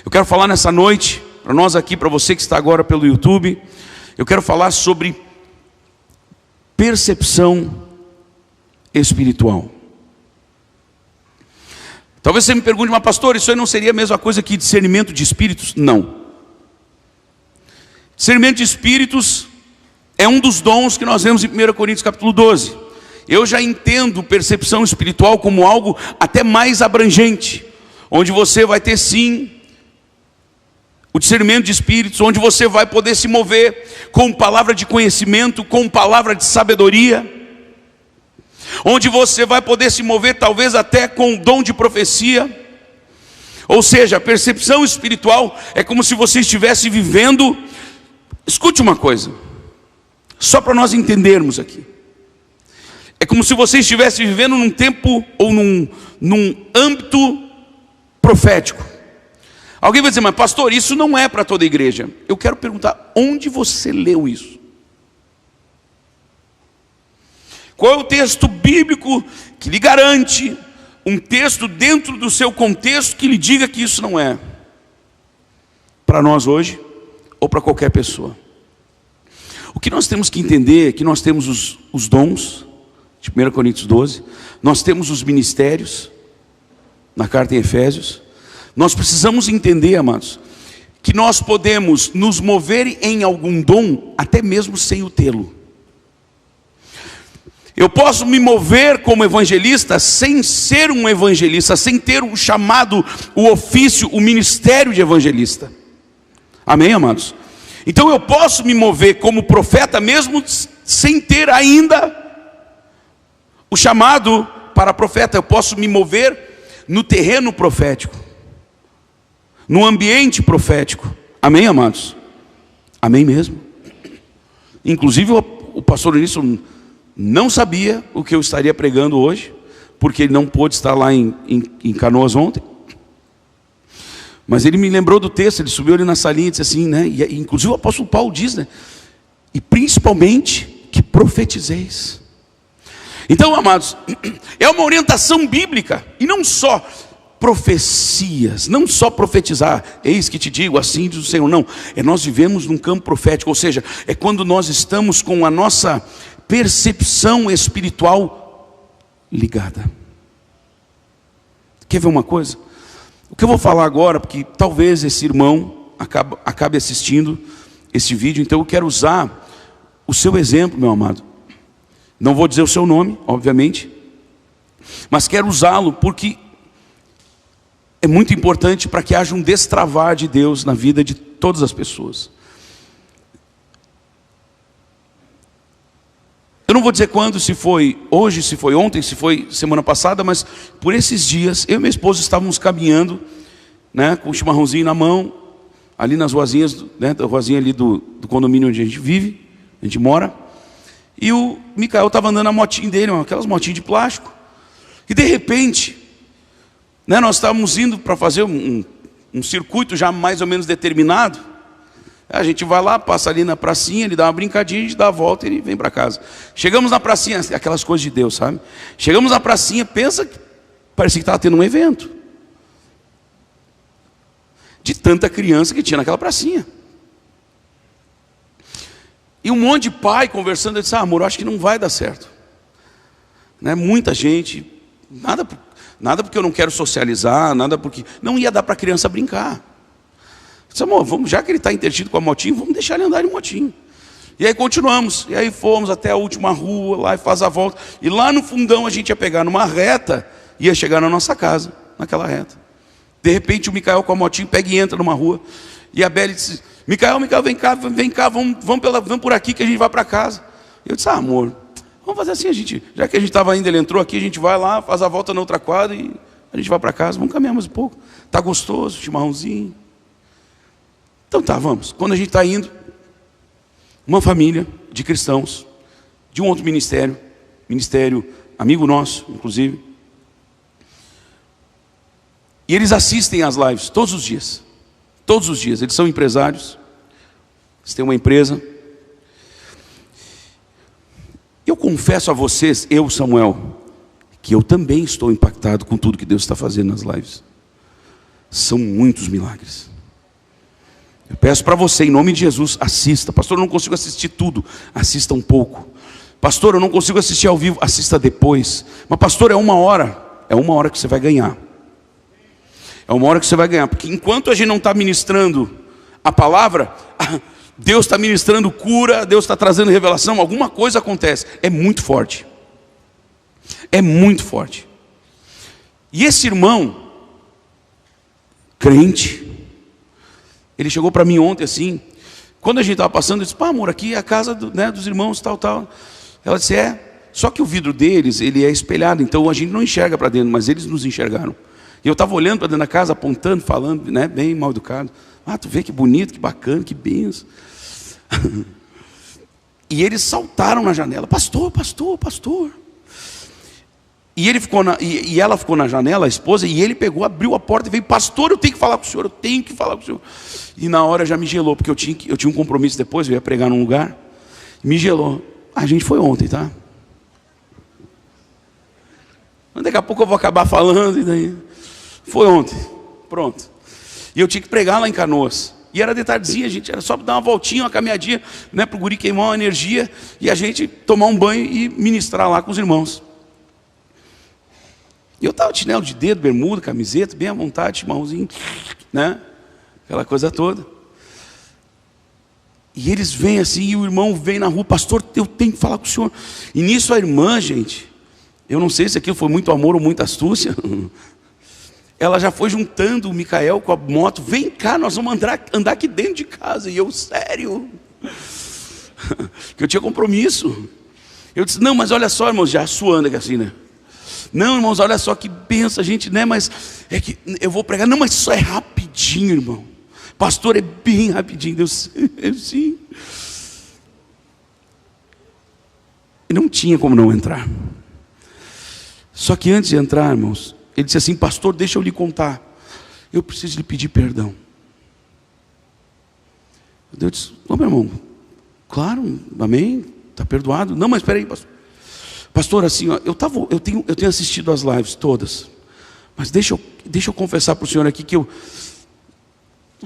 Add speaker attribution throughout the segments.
Speaker 1: Eu quero falar nessa noite, para nós aqui, para você que está agora pelo YouTube, eu quero falar sobre percepção espiritual. Talvez você me pergunte, mas pastor, isso aí não seria a mesma coisa que discernimento de espíritos? Não. Discernimento de espíritos é um dos dons que nós vemos em 1 Coríntios capítulo 12. Eu já entendo percepção espiritual como algo até mais abrangente, onde você vai ter sim o discernimento de espíritos, onde você vai poder se mover com palavra de conhecimento, com palavra de sabedoria, onde você vai poder se mover talvez até com o dom de profecia. Ou seja, a percepção espiritual é como se você estivesse vivendo. Escute uma coisa, só para nós entendermos aqui. É como se você estivesse vivendo num tempo ou num âmbito profético. Alguém vai dizer, mas pastor, isso não é para toda a igreja. Eu quero perguntar, onde você leu isso? Qual é o texto bíblico que lhe garante um texto dentro do seu contexto que lhe diga que isso não é? Para nós hoje, ou para qualquer pessoa. O que nós temos que entender é que nós temos os dons, de 1 Coríntios 12, nós temos os ministérios, na carta em Efésios. Nós precisamos entender, amados, que nós podemos nos mover em algum dom, até mesmo sem o tê-lo. Eu posso me mover como evangelista, sem ser um evangelista, sem ter o chamado, o ofício, o ministério de evangelista. Amém, amados? Então eu posso me mover como profeta, mesmo sem ter ainda o chamado para profeta. Eu posso me mover no terreno profético, no ambiente profético. Amém, amados? Amém mesmo? Inclusive o pastor Início não sabia o que eu estaria pregando hoje, porque ele não pôde estar lá em Canoas ontem. Mas ele me lembrou do texto, ele subiu ali na salinha e disse assim, né? E inclusive o apóstolo Paulo diz, né? E principalmente que profetizeis. Então, amados, é uma orientação bíblica, e não só profecias, não só profetizar, eis que te digo, assim diz o Senhor, não. É nós vivemos num campo profético, ou seja, é quando nós estamos com a nossa percepção espiritual ligada. Quer ver uma coisa? O que eu vou falar agora, porque talvez esse irmão acabe assistindo esse vídeo, então eu quero usar o seu exemplo, meu amado. Não vou dizer o seu nome, obviamente, mas quero usá-lo porque é muito importante para que haja um destravar de Deus na vida de todas as pessoas. Eu não vou dizer quando, se foi hoje, se foi ontem, se foi semana passada, mas por esses dias, eu e minha esposa estávamos caminhando, né, com o chimarrãozinho na mão, ali nas ruazinhas, né, da ruazinha ali do condomínio onde a gente vive, a gente mora, e o Micael estava andando na motinha dele, aquelas motinhas de plástico, e de repente, né, nós estávamos indo para fazer um circuito já mais ou menos determinado. A gente vai lá, passa ali na pracinha, ele dá uma brincadinha, a gente dá a volta e ele vem para casa. Chegamos na pracinha, aquelas coisas de Deus, sabe? Chegamos na pracinha, pensa que parecia que estava tendo um evento. De tanta criança que tinha naquela pracinha. E um monte de pai conversando, eu disse, amor, eu acho que não vai dar certo. Né? Muita gente, nada porque eu não quero socializar, nada porque não ia dar para a criança brincar. Disse, amor, vamos, já que ele está intertido com a motinha, vamos deixar ele andar de motinho. E aí continuamos, e aí fomos até a última rua, lá e faz a volta. E lá no fundão a gente ia pegar numa reta, ia chegar na nossa casa, naquela reta. De repente o Micael com a motinha pega e entra numa rua. E a Beli disse, Micael, vem cá, vamos por aqui que a gente vai para casa. Eu disse, amor, vamos fazer assim, já que a gente estava indo, ele entrou aqui, a gente vai lá, faz a volta na outra quadra e a gente vai para casa, vamos caminhar mais um pouco. Está gostoso, chimarrãozinho. Então tá, vamos. Quando a gente está indo, uma família de cristãos, de um outro ministério amigo nosso, inclusive, e eles assistem às lives todos os dias, eles são empresários, eles têm uma empresa. Eu confesso a vocês, Samuel, que eu também estou impactado com tudo que Deus está fazendo nas lives. São muitos milagres. Eu peço para você, em nome de Jesus, assista. Pastor, eu não consigo assistir tudo. Assista um pouco. Pastor, eu não consigo assistir ao vivo. Assista depois. Mas pastor, é 1 hora. É 1 hora que você vai ganhar. É 1 hora que você vai ganhar. Porque enquanto a gente não está ministrando a palavra, Deus está ministrando cura, Deus está trazendo revelação, alguma coisa acontece. É muito forte. É muito forte. E esse irmão, crente, ele chegou para mim ontem assim, quando a gente estava passando, ele disse, pá, amor, aqui é a casa dos irmãos, tal, tal. Ela disse, só que o vidro deles, ele é espelhado, então a gente não enxerga para dentro, mas eles nos enxergaram. E eu estava olhando para dentro da casa, apontando, falando, né, bem mal educado. Tu vê que bonito, que bacana, que benção. E eles saltaram na janela, pastor, pastor, pastor. E ele ficou e ela ficou na janela, a esposa, e ele pegou, abriu a porta e veio, pastor, eu tenho que falar com o senhor, eu tenho que falar com o senhor. E na hora já me gelou, porque eu tinha um compromisso depois, eu ia pregar num lugar, me gelou. A gente foi ontem, tá? Daqui a pouco eu vou acabar falando, e daí? Foi ontem, pronto. E eu tinha que pregar lá em Canoas. E era de tardezinha, gente, era só dar uma voltinha, uma caminhadinha, né, para o guri queimar uma energia, e a gente tomar um banho e ministrar lá com os irmãos. E eu estava de chinelo de dedo, bermuda, camiseta, bem à vontade, chimarrãozinho, né? Aquela coisa toda. E eles vêm assim, e o irmão vem na rua, pastor, eu tenho que falar com o senhor. E nisso a irmã, gente, eu não sei se aquilo foi muito amor ou muita astúcia, ela já foi juntando o Micael com a moto, vem cá, nós vamos andar aqui dentro de casa. E eu, sério? Que eu tinha compromisso. Eu disse, não, mas olha só, irmãos, já suando aqui assim, né? Não, irmãos, olha só que benção, gente, né? Mas é que eu vou pregar. Não, mas só é rapidinho, irmão. Pastor, é bem rapidinho. Deus, sim. E não tinha como não entrar. Só que antes de entrar, irmãos, ele disse assim, pastor, deixa eu lhe contar. Eu preciso lhe pedir perdão. Eu disse, meu irmão, claro, amém, está perdoado. Não, mas espera aí, pastor. Pastor, assim, ó, eu tenho assistido as lives todas, mas deixa eu confessar para o senhor aqui que o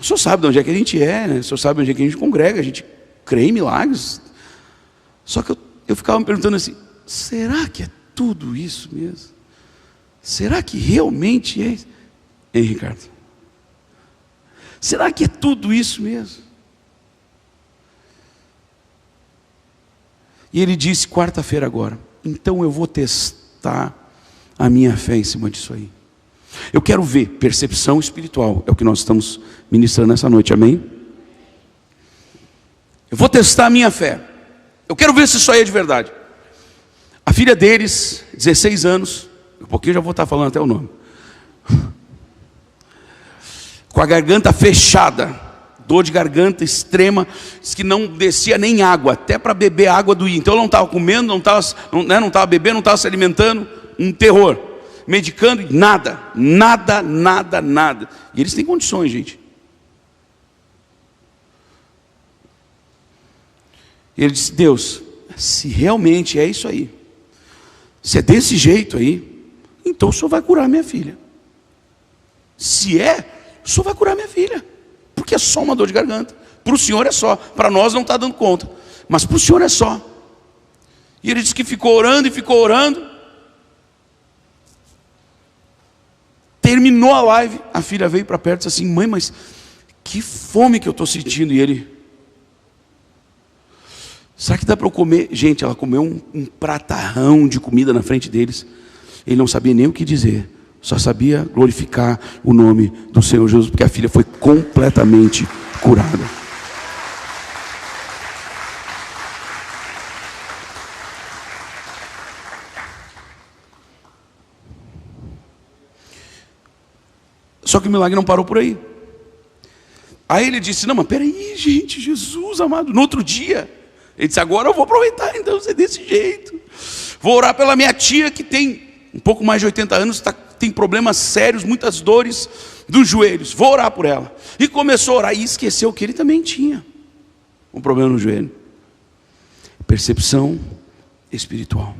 Speaker 1: senhor sabe de onde é que a gente é, né? O senhor sabe onde é que a gente congrega, a gente crê em milagres. Só que eu ficava me perguntando assim, será que é tudo isso mesmo? Será que realmente é? Hein, Ricardo? Será que é tudo isso mesmo? E ele disse, quarta-feira agora, então eu vou testar a minha fé em cima disso aí. Eu quero ver, percepção espiritual, é o que nós estamos ministrando essa noite, amém? Eu vou testar a minha fé. Eu quero ver se isso aí é de verdade. A filha deles, 16 anos, um pouquinho eu já vou estar falando até o nome. Com a garganta fechada, dor de garganta extrema, diz que não descia nem água, até para beber água doía. Então ela não estava comendo, não estava bebendo, não estava se alimentando, um terror. Medicando, nada. E eles têm condições, gente. E ele disse, Deus, se realmente é isso aí, se é desse jeito aí, então o Senhor vai curar minha filha. Se o Senhor vai curar minha filha. Porque é só uma dor de garganta. Para o Senhor é só. Para nós não está dando conta. Mas para o Senhor é só. E ele disse que ficou orando e ficou orando. Terminou a live. A filha veio para perto e disse assim, mãe, mas que fome que eu estou sentindo. E ele, será que dá para eu comer? Gente, ela comeu um pratarrão de comida na frente deles. Ele não sabia nem o que dizer. Só sabia glorificar o nome do Senhor Jesus, porque a filha foi completamente curada. Só que o milagre não parou por aí. Aí ele disse, não, mas peraí, gente, Jesus amado. No outro dia, ele disse, agora eu vou aproveitar, então, ser desse jeito. Vou orar pela minha tia, que tem um pouco mais de 80 anos, tem problemas sérios, muitas dores dos joelhos. Vou orar por ela. E começou a orar e esqueceu que ele também tinha um problema no joelho. Percepção espiritual.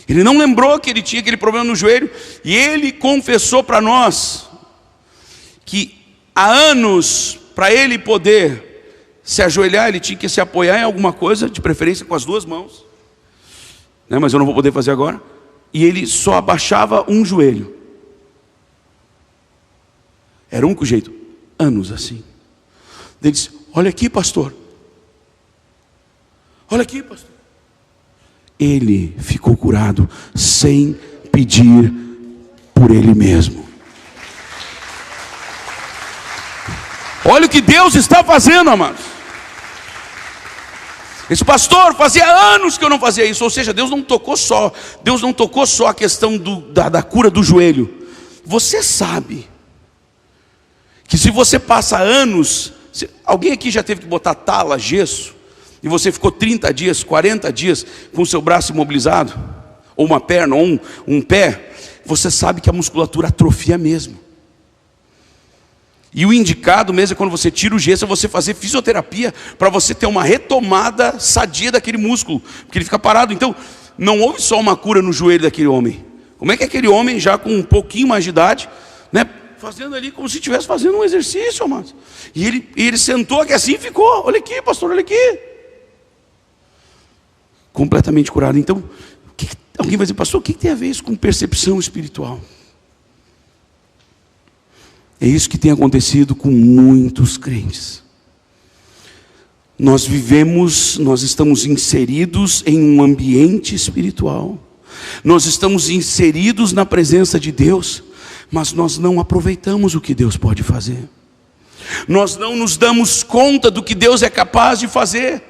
Speaker 1: Ele não lembrou que ele tinha aquele problema no joelho. E ele confessou para nós que há anos, para ele poder se ajoelhar, ele tinha que se apoiar em alguma coisa, de preferência com as duas mãos, né? Mas eu não vou poder fazer agora. E ele só abaixava um joelho. Era o único jeito. Anos assim. Ele disse: olha aqui, pastor. Olha aqui, pastor. Ele ficou curado sem pedir por ele mesmo. Olha o que Deus está fazendo, amados. Esse pastor, fazia anos que eu não fazia isso. Ou seja, Deus não tocou só a questão da cura do joelho. Você sabe que se você passa anos, alguém aqui já teve que botar tala, gesso, e você ficou 30 dias, 40 dias com o seu braço imobilizado, ou uma perna, ou um pé, você sabe que a musculatura atrofia mesmo. E o indicado mesmo é quando você tira o gesso, é você fazer fisioterapia, para você ter uma retomada sadia daquele músculo, porque ele fica parado. Então, não houve só uma cura no joelho daquele homem. Como é que aquele homem, já com um pouquinho mais de idade, né, fazendo ali como se estivesse fazendo um exercício, amados. E ele sentou aqui assim e ficou. Olha aqui, pastor, olha aqui. Completamente curado. Então, alguém vai dizer: pastor, o que tem a ver isso com percepção espiritual? É isso que tem acontecido com muitos crentes. Nós estamos inseridos em um ambiente espiritual. Nós estamos inseridos na presença de Deus, mas nós não aproveitamos o que Deus pode fazer. Nós não nos damos conta do que Deus é capaz de fazer.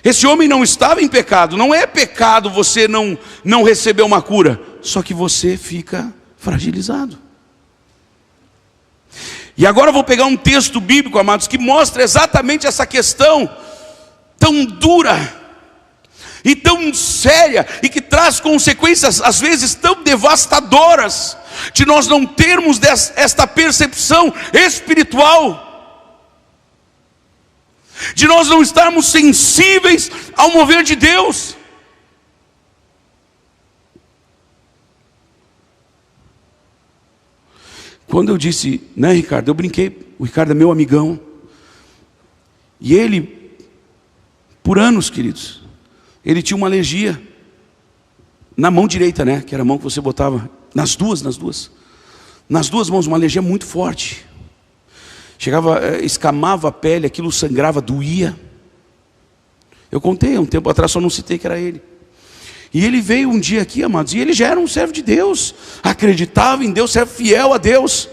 Speaker 1: Esse homem não estava em pecado. Não é pecado você não receber uma cura, só que você fica fragilizado. E agora eu vou pegar um texto bíblico, amados, que mostra exatamente essa questão tão dura e tão séria, e que traz consequências às vezes tão devastadoras, de nós não termos esta percepção espiritual, de nós não estarmos sensíveis ao mover de Deus. Quando eu disse, né, Ricardo, eu brinquei, o Ricardo é meu amigão, e ele, por anos, queridos, ele tinha uma alergia na mão direita, né, que era a mão que você botava, nas duas mãos, uma alergia muito forte. Chegava, escamava a pele, aquilo sangrava, doía. Eu contei um tempo atrás, só não citei que era ele. E ele veio um dia aqui, amados, e ele já era um servo de Deus, acreditava em Deus, servo fiel a Deus,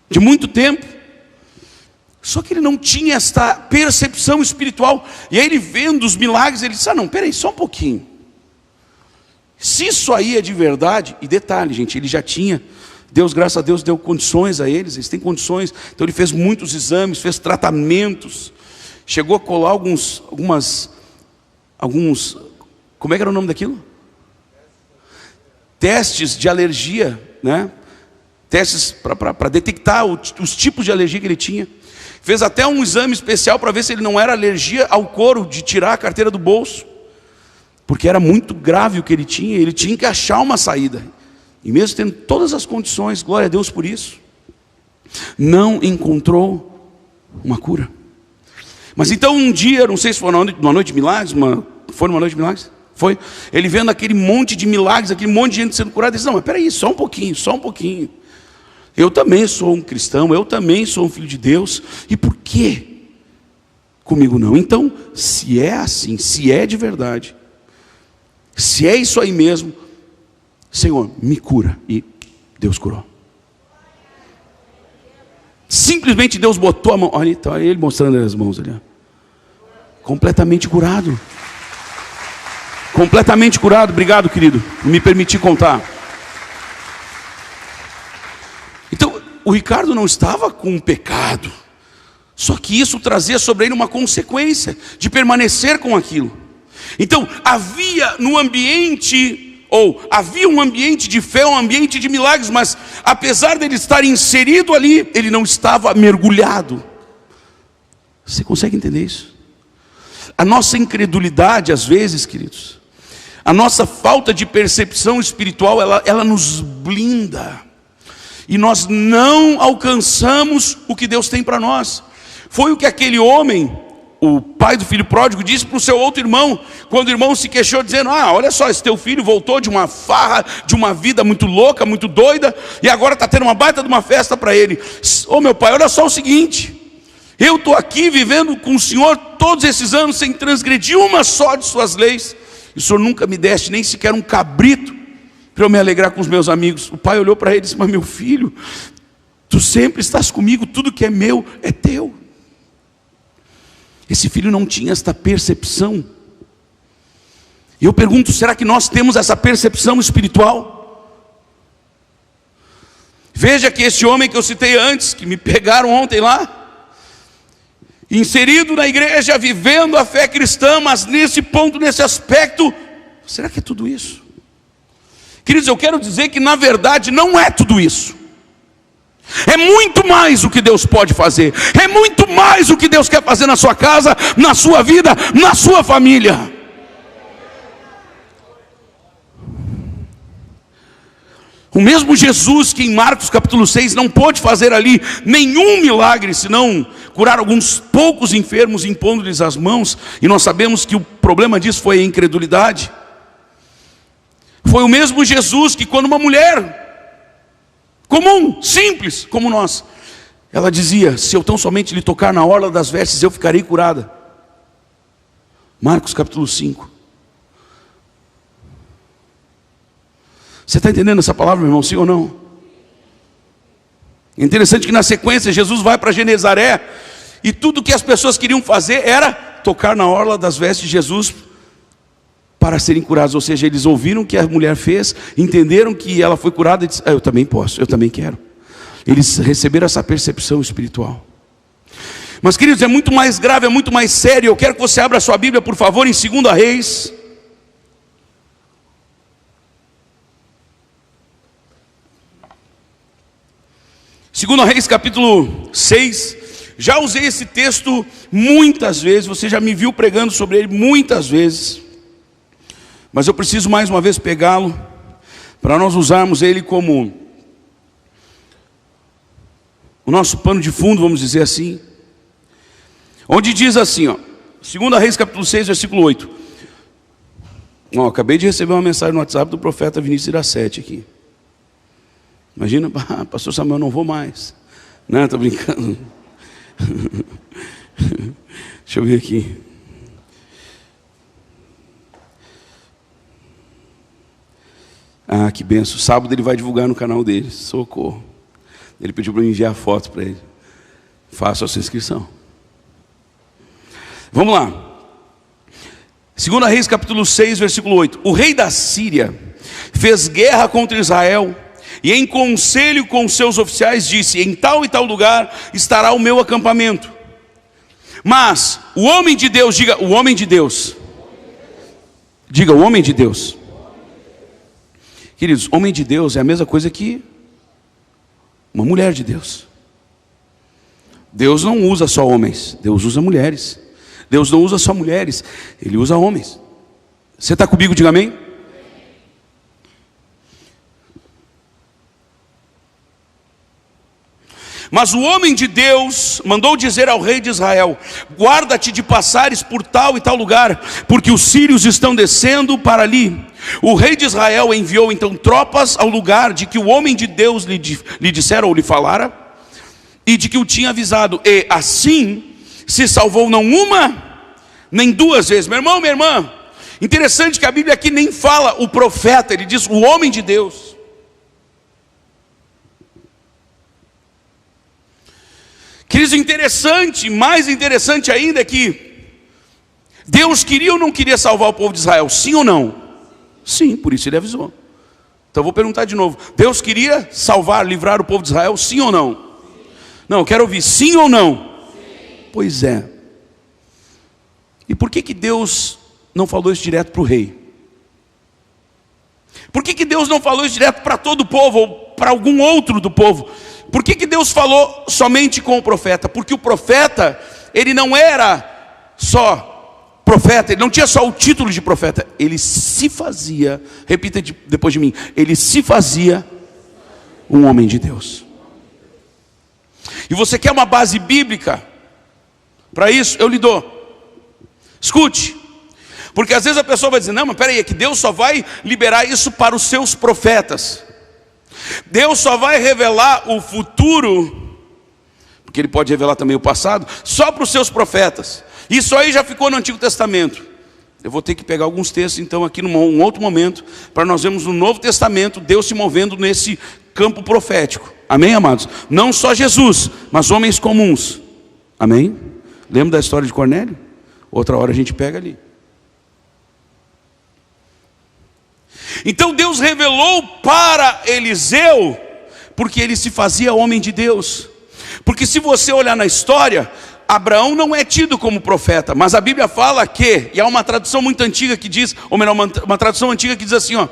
Speaker 1: de muito tempo. Só que ele não tinha esta percepção espiritual. E aí ele vendo os milagres, ele disse: não, peraí, só um pouquinho. Se isso aí é de verdade, e detalhe, gente, ele já tinha, Deus, graças a Deus, deu condições a eles têm condições, então ele fez muitos exames, fez tratamentos, chegou a colar alguns, como é que era o nome daquilo? Testes de alergia, né? Testes para detectar os tipos de alergia que ele tinha. Fez até um exame especial para ver se ele não era alergia ao couro, de tirar a carteira do bolso, porque era muito grave o que ele tinha que achar uma saída. E mesmo tendo todas as condições, glória a Deus por isso, não encontrou uma cura. Mas então um dia, não sei se foi numa noite de milagres, foi numa noite de milagres? Foi. Ele vendo aquele monte de milagres, aquele monte de gente sendo curada, ele disse: não, mas peraí, só um pouquinho. Eu também sou um cristão, eu também sou um filho de Deus, e por que comigo não? Então, se é assim, se é de verdade, se é isso aí mesmo, Senhor, me cura. E Deus curou. Simplesmente Deus botou a mão, olha, está ele mostrando as mãos ali, completamente curado. Completamente curado. Obrigado, querido, por me permitir contar. Então, o Ricardo não estava com um pecado, só que isso trazia sobre ele uma consequência de permanecer com aquilo. Então, havia um ambiente de fé, um ambiente de milagres, mas apesar dele estar inserido ali, ele não estava mergulhado. Você consegue entender isso? A nossa incredulidade, às vezes, queridos, a nossa falta de percepção espiritual, ela nos blinda. e nós não alcançamos o que Deus tem para nós. Foi o que aquele homem, o pai do filho pródigo, disse para o seu outro irmão, quando o irmão se queixou dizendo: olha só, esse teu filho voltou de uma farra, de uma vida muito louca, muito doida, e agora está tendo uma baita de uma festa para ele. Meu pai, olha só o seguinte, eu estou aqui vivendo com o Senhor todos esses anos sem transgredir uma só de suas leis, e o Senhor nunca me deste nem sequer um cabrito para eu me alegrar com os meus amigos. O pai olhou para ele e disse: mas meu filho, tu sempre estás comigo, tudo que é meu é teu. Esse filho não tinha esta percepção. E eu pergunto, será que nós temos essa percepção espiritual? Veja que esse homem que eu citei antes, que me pegaram ontem lá, inserido na igreja, vivendo a fé cristã, mas nesse ponto, nesse aspecto, será que é tudo isso? Queridos, eu quero dizer que na verdade não é tudo isso. É muito mais o que Deus pode fazer. É muito mais o que Deus quer fazer na sua casa, na sua vida, na sua família. O mesmo Jesus que em Marcos capítulo 6 não pôde fazer ali nenhum milagre, senão curar alguns poucos enfermos impondo-lhes as mãos, e nós sabemos que o problema disso foi a incredulidade. Foi o mesmo Jesus que quando uma mulher comum, simples, como nós, ela dizia: se eu tão somente lhe tocar na orla das vestes, eu ficarei curada. Marcos capítulo 5. Você está entendendo essa palavra, meu irmão, sim ou não? É interessante que na sequência Jesus vai para Genezaré, e tudo que as pessoas queriam fazer era tocar na orla das vestes de Jesus para serem curados. Ou seja, eles ouviram o que a mulher fez, entenderam que ela foi curada e disseram: eu também posso, eu também quero. Eles receberam essa percepção espiritual. Mas queridos, é muito mais grave, é muito mais sério. Eu quero que você abra a sua Bíblia, por favor, em 2 Reis. Segundo Reis capítulo 6. Já usei esse texto muitas vezes, você já me viu pregando sobre ele muitas vezes, mas eu preciso mais uma vez pegá-lo, para nós usarmos ele como o nosso pano de fundo, vamos dizer assim. Onde diz assim, 2 Reis capítulo 6, versículo 8. Acabei de receber uma mensagem no WhatsApp do profeta Vinícius Iracete aqui. Imagina: pastor Samuel, não vou mais. Não, estou brincando. Deixa eu ver aqui. Que benção. Sábado ele vai divulgar no canal dele. Socorro. Ele pediu para eu enviar foto para ele. Faça a sua inscrição. Vamos lá. 2 Reis capítulo 6, versículo 8. O rei da Síria fez guerra contra Israel, e em conselho com seus oficiais disse: em tal e tal lugar estará o meu acampamento. Mas o homem de Deus, diga o homem de Deus. Diga o homem de Deus. Queridos, homem de Deus é a mesma coisa que uma mulher de Deus. Deus não usa só homens, Deus usa mulheres. Deus não usa só mulheres, Ele usa homens. Você está comigo, diga amém? Mas o homem de Deus mandou dizer ao rei de Israel: guarda-te de passares por tal e tal lugar, porque os sírios estão descendo para ali. O rei de Israel enviou então tropas ao lugar de que o homem de Deus lhe dissera ou lhe falara, e de que o tinha avisado, e assim se salvou não uma, nem duas vezes. Meu irmão, minha irmã, interessante que a Bíblia aqui nem fala o profeta, ele diz o homem de Deus. Queridos, interessante, mais interessante ainda é que Deus queria ou não queria salvar o povo de Israel? Sim ou não? Sim, por isso ele avisou. Então eu vou perguntar de novo: Deus queria salvar, livrar o povo de Israel? Sim ou não? Sim. Não, eu quero ouvir sim ou não? Sim. Pois é. E por que Deus não falou isso direto para o rei? Por que Deus não falou isso direto para todo o povo, ou para algum outro do povo? Por que Deus falou somente com o profeta? Porque o profeta, ele não era só profeta, ele não tinha só o título de profeta, ele se fazia, repita depois de mim, ele se fazia um homem de Deus. E você quer uma base bíblica para isso? Eu lhe dou. Escute. Porque às vezes a pessoa vai dizer, não, mas peraí, é que Deus só vai liberar isso para os seus profetas. Deus só vai revelar o futuro, porque Ele pode revelar também o passado, só para os seus profetas. Isso aí já ficou no Antigo Testamento. Eu vou ter que pegar alguns textos então aqui num outro momento, para nós vermos no Novo Testamento Deus se movendo nesse campo profético. Amém, amados? Não só Jesus, mas homens comuns. Amém? Lembra da história de Cornélio? Outra hora a gente pega ali. Então Deus revelou para Eliseu, porque ele se fazia homem de Deus. Porque se você olhar na história, Abraão não é tido como profeta, mas a Bíblia fala que, e há uma tradução muito antiga que diz, ou melhor, uma tradução antiga que diz assim, ó: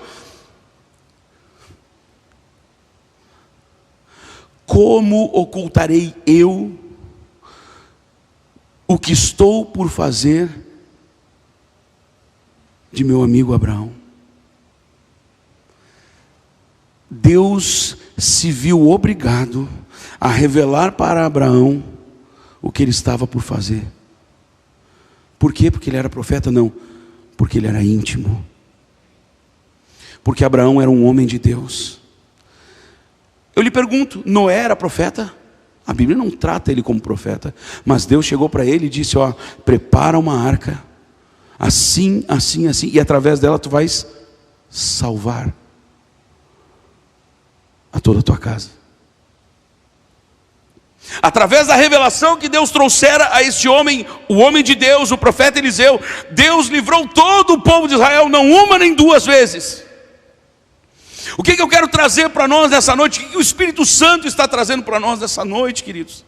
Speaker 1: como ocultarei eu o que estou por fazer de meu amigo Abraão? Deus se viu obrigado a revelar para Abraão o que ele estava por fazer. Por quê? Porque ele era profeta? Não, porque ele era íntimo. Porque Abraão era um homem de Deus. Eu lhe pergunto, Noé era profeta? A Bíblia não trata ele como profeta, mas Deus chegou para ele e disse, ó, prepara uma arca, assim, assim, assim, e através dela tu vais salvar a toda a tua casa. Através da revelação que Deus trouxera a este homem, o homem de Deus, o profeta Eliseu, Deus livrou todo o povo de Israel, não uma nem duas vezes. O que eu quero trazer para nós nessa noite? O que o Espírito Santo está trazendo para nós nessa noite, queridos?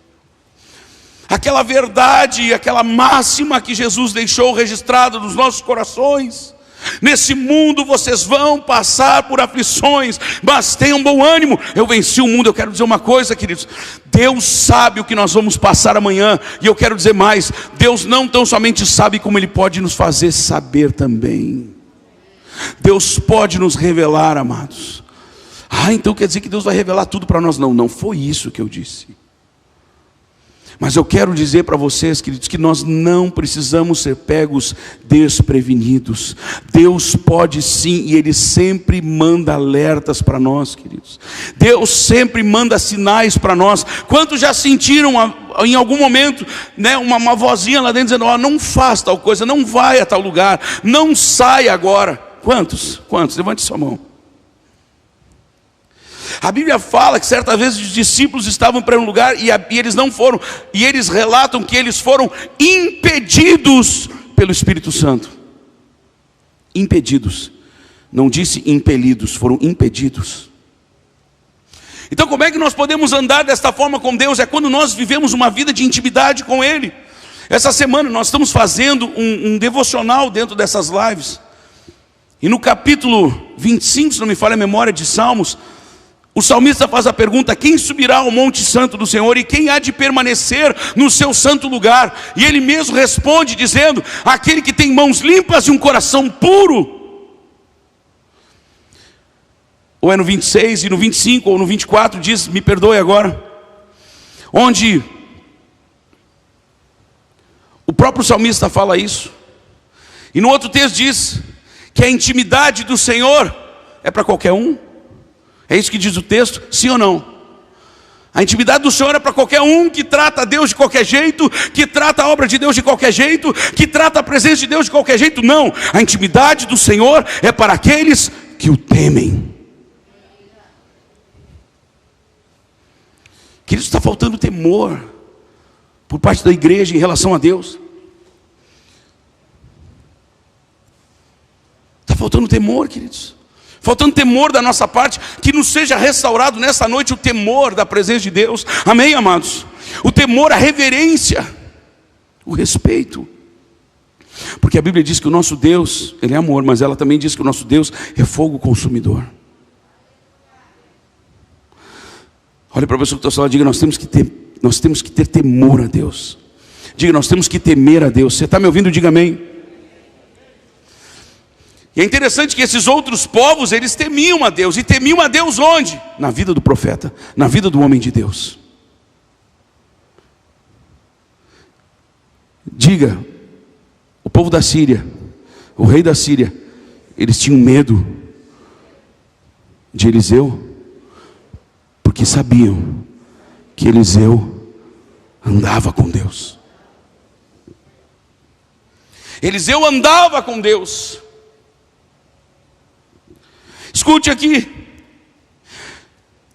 Speaker 1: Aquela verdade, aquela máxima que Jesus deixou registrada nos nossos corações. Nesse mundo vocês vão passar por aflições, mas tenham bom ânimo, eu venci o mundo. Eu quero dizer uma coisa, queridos, Deus sabe o que nós vamos passar amanhã. E eu quero dizer mais, Deus não tão somente sabe, como Ele pode nos fazer saber também. Deus pode nos revelar, amados. Então quer dizer que Deus vai revelar tudo para nós? Não, não foi isso que eu disse. Mas eu quero dizer para vocês, queridos, que nós não precisamos ser pegos desprevenidos. Deus pode sim, e Ele sempre manda alertas para nós, queridos. Deus sempre manda sinais para nós. Quantos já sentiram em algum momento, né, uma vozinha lá dentro dizendo, ó, não faz tal coisa, não vai a tal lugar, não sai agora? Quantos? Quantos? Levante sua mão. A Bíblia fala que certa vez os discípulos estavam para um lugar e eles não foram. E eles relatam que eles foram impedidos pelo Espírito Santo. Impedidos. Não disse impelidos, foram impedidos. Então como é que nós podemos andar desta forma com Deus? É quando nós vivemos uma vida de intimidade com Ele. Essa semana nós estamos fazendo um devocional dentro dessas lives. E no capítulo 25, se não me falha a memória, de Salmos, o salmista faz a pergunta, quem subirá ao monte santo do Senhor e quem há de permanecer no seu santo lugar? E ele mesmo responde dizendo, aquele que tem mãos limpas e um coração puro. Ou é no 26 e no 25 ou no 24 diz, me perdoe agora, onde o próprio salmista fala isso. E no outro texto diz que a intimidade do Senhor é para qualquer um. É isso que diz o texto, sim ou não? A intimidade do Senhor é para qualquer um que trata Deus de qualquer jeito, que trata a obra de Deus de qualquer jeito, que trata a presença de Deus de qualquer jeito. Não, a intimidade do Senhor é para aqueles que o temem. Queridos, está faltando temor por parte da igreja em relação a Deus. Está faltando temor, queridos. Faltando temor da nossa parte, que nos seja restaurado nessa noite o temor da presença de Deus. Amém, amados? O temor, a reverência, o respeito. Porque a Bíblia diz que o nosso Deus, Ele é amor, mas ela também diz que o nosso Deus é fogo consumidor. Olha para a pessoa que está ao seu lado, diga, nós temos que ter temor a Deus. Diga, nós temos que temer a Deus. Você está me ouvindo? Diga amém. E é interessante que esses outros povos, eles temiam a Deus. E temiam a Deus onde? Na vida do profeta, na vida do homem de Deus. Diga, o povo da Síria, o rei da Síria, eles tinham medo de Eliseu, porque sabiam que Eliseu andava com Deus. Eliseu andava com Deus. Escute aqui.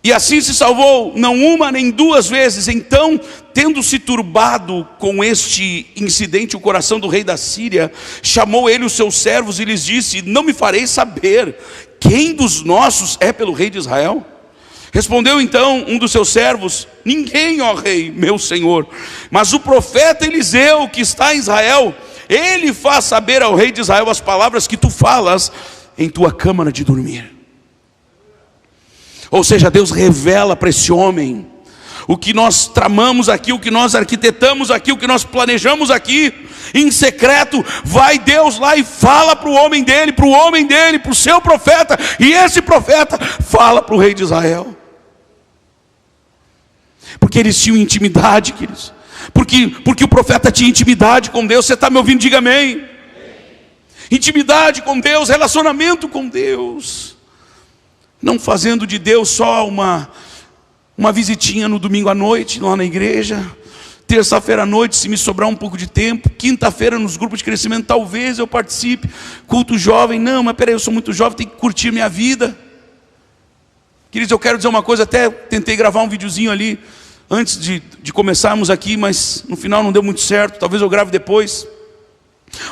Speaker 1: E assim se salvou, não uma nem duas vezes. Então, tendo se turbado com este incidente o coração do rei da Síria, chamou ele os seus servos e lhes disse: não me fareis saber quem dos nossos é pelo rei de Israel? Respondeu então um dos seus servos: ninguém, ó rei, meu senhor, mas o profeta Eliseu, que está em Israel, ele faz saber ao rei de Israel as palavras que tu falas em tua câmara de dormir. Ou seja, Deus revela para esse homem o que nós tramamos aqui, o que nós arquitetamos aqui, o que nós planejamos aqui, em secreto. Vai Deus lá e fala para o homem dele, para o seu profeta, e esse profeta fala para o rei de Israel. Porque eles tinham intimidade, queridos. Porque o profeta tinha intimidade com Deus. Você está me ouvindo? Diga amém. Intimidade com Deus, relacionamento com Deus. Não fazendo de Deus só uma visitinha no domingo à noite, lá na igreja. Terça-feira à noite, se me sobrar um pouco de tempo. Quinta-feira nos grupos de crescimento, talvez eu participe. Culto jovem, não, mas peraí, eu sou muito jovem, tenho que curtir minha vida. Queridos, eu quero dizer uma coisa, até tentei gravar um videozinho ali, antes de começarmos aqui, mas no final não deu muito certo. Talvez eu grave depois,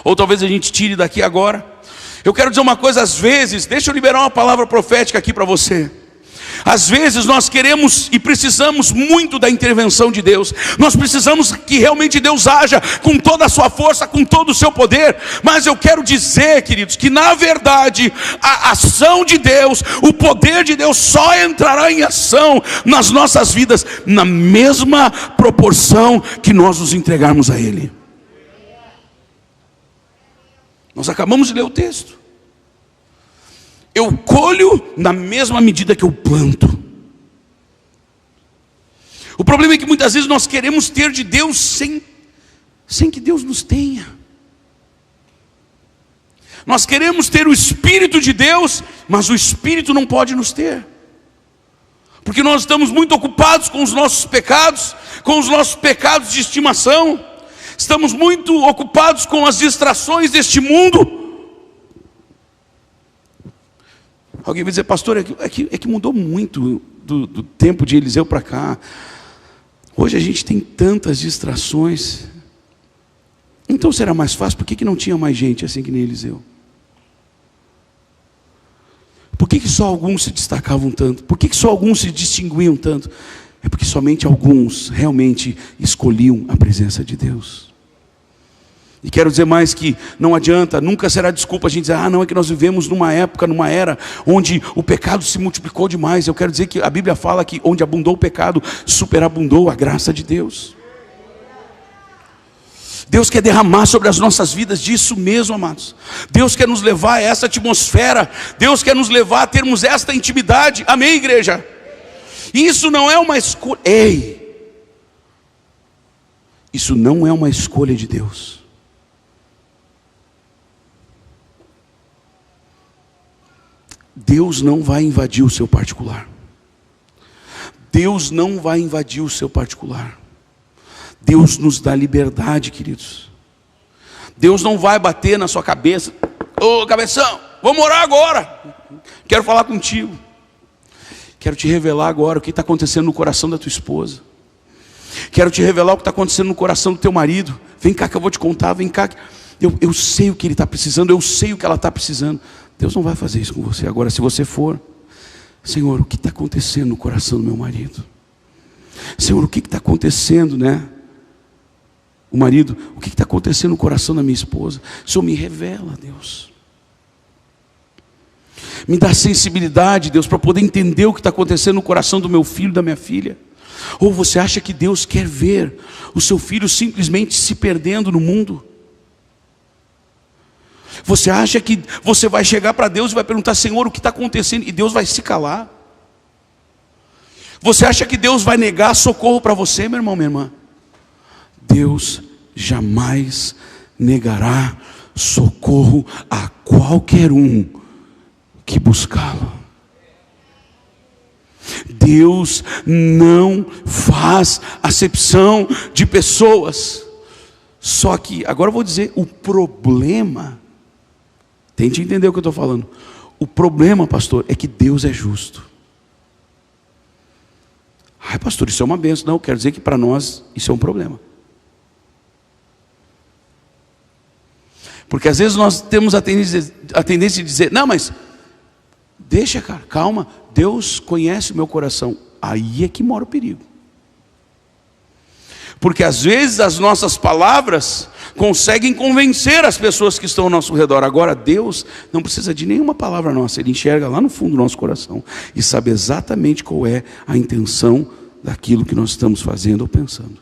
Speaker 1: ou talvez a gente tire daqui agora. Eu quero dizer uma coisa, às vezes, deixa eu liberar uma palavra profética aqui para você. Às vezes nós queremos e precisamos muito da intervenção de Deus. Nós precisamos que realmente Deus haja com toda a sua força, com todo o seu poder. Mas eu quero dizer, queridos, que na verdade a ação de Deus, o poder de Deus só entrará em ação nas nossas vidas na mesma proporção que nós nos entregarmos a Ele. Nós acabamos de ler o texto. Eu colho na mesma medida que eu planto. O problema é que muitas vezes nós queremos ter de Deus sem que Deus nos tenha. Nós queremos ter o Espírito de Deus, mas o Espírito não pode nos ter. Porque nós estamos muito ocupados com os nossos pecados de estimação. Estamos muito ocupados com as distrações deste mundo. Alguém vai dizer: pastor, é que mudou muito do tempo de Eliseu para cá. Hoje a gente tem tantas distrações. Então será mais fácil? Por que não tinha mais gente assim que nem Eliseu? Por que só alguns se destacavam tanto? Por que só alguns se distinguiam tanto? É porque somente alguns realmente escolhiam a presença de Deus. E quero dizer mais que não adianta, nunca será desculpa a gente dizer: não, é que nós vivemos numa época, numa era onde o pecado se multiplicou demais. Eu quero dizer que a Bíblia fala que onde abundou o pecado, superabundou a graça de Deus. Deus quer derramar sobre as nossas vidas disso mesmo, amados. Deus quer nos levar a essa atmosfera. Deus quer nos levar a termos esta intimidade. Amém, igreja? Isso não é uma escolha. Ei! Isso não é uma escolha de Deus. Deus não vai invadir o seu particular. Deus não vai invadir o seu particular. Deus nos dá liberdade, queridos. Deus não vai bater na sua cabeça: ô cabeção, vamos orar agora. Quero falar contigo. Quero te revelar agora o que está acontecendo no coração da tua esposa. Quero te revelar o que está acontecendo no coração do teu marido. Vem cá que eu vou te contar, vem cá. Eu sei o que ele está precisando, eu sei o que ela está precisando. Deus não vai fazer isso com você. Agora, se você for: Senhor, o que está acontecendo no coração do meu marido? Senhor, o que está acontecendo, né? O marido, o que está acontecendo no coração da minha esposa? Senhor, me revela, Deus. Me dá sensibilidade, Deus, para poder entender o que está acontecendo no coração do meu filho, da minha filha. Ou você acha que Deus quer ver o seu filho simplesmente se perdendo no mundo? Você acha que você vai chegar para Deus e vai perguntar: Senhor, o que está acontecendo? E Deus vai se calar? Você acha que Deus vai negar socorro para você, meu irmão, minha irmã? Deus jamais negará socorro a qualquer um que buscá-lo. Deus não faz acepção de pessoas. Só que, agora eu vou dizer, o problema, tente entender o que eu estou falando. O problema, pastor, é que Deus é justo. Ai, pastor, isso é uma bênção. Não, quero dizer que para nós isso é um problema. Porque às vezes nós temos a tendência de dizer: não, mas deixa, cara, calma, Deus conhece o meu coração. Aí é que mora o perigo. Porque às vezes as nossas palavras conseguem convencer as pessoas que estão ao nosso redor. Agora Deus não precisa de nenhuma palavra nossa. Ele enxerga lá no fundo do nosso coração e sabe exatamente qual é a intenção daquilo que nós estamos fazendo ou pensando.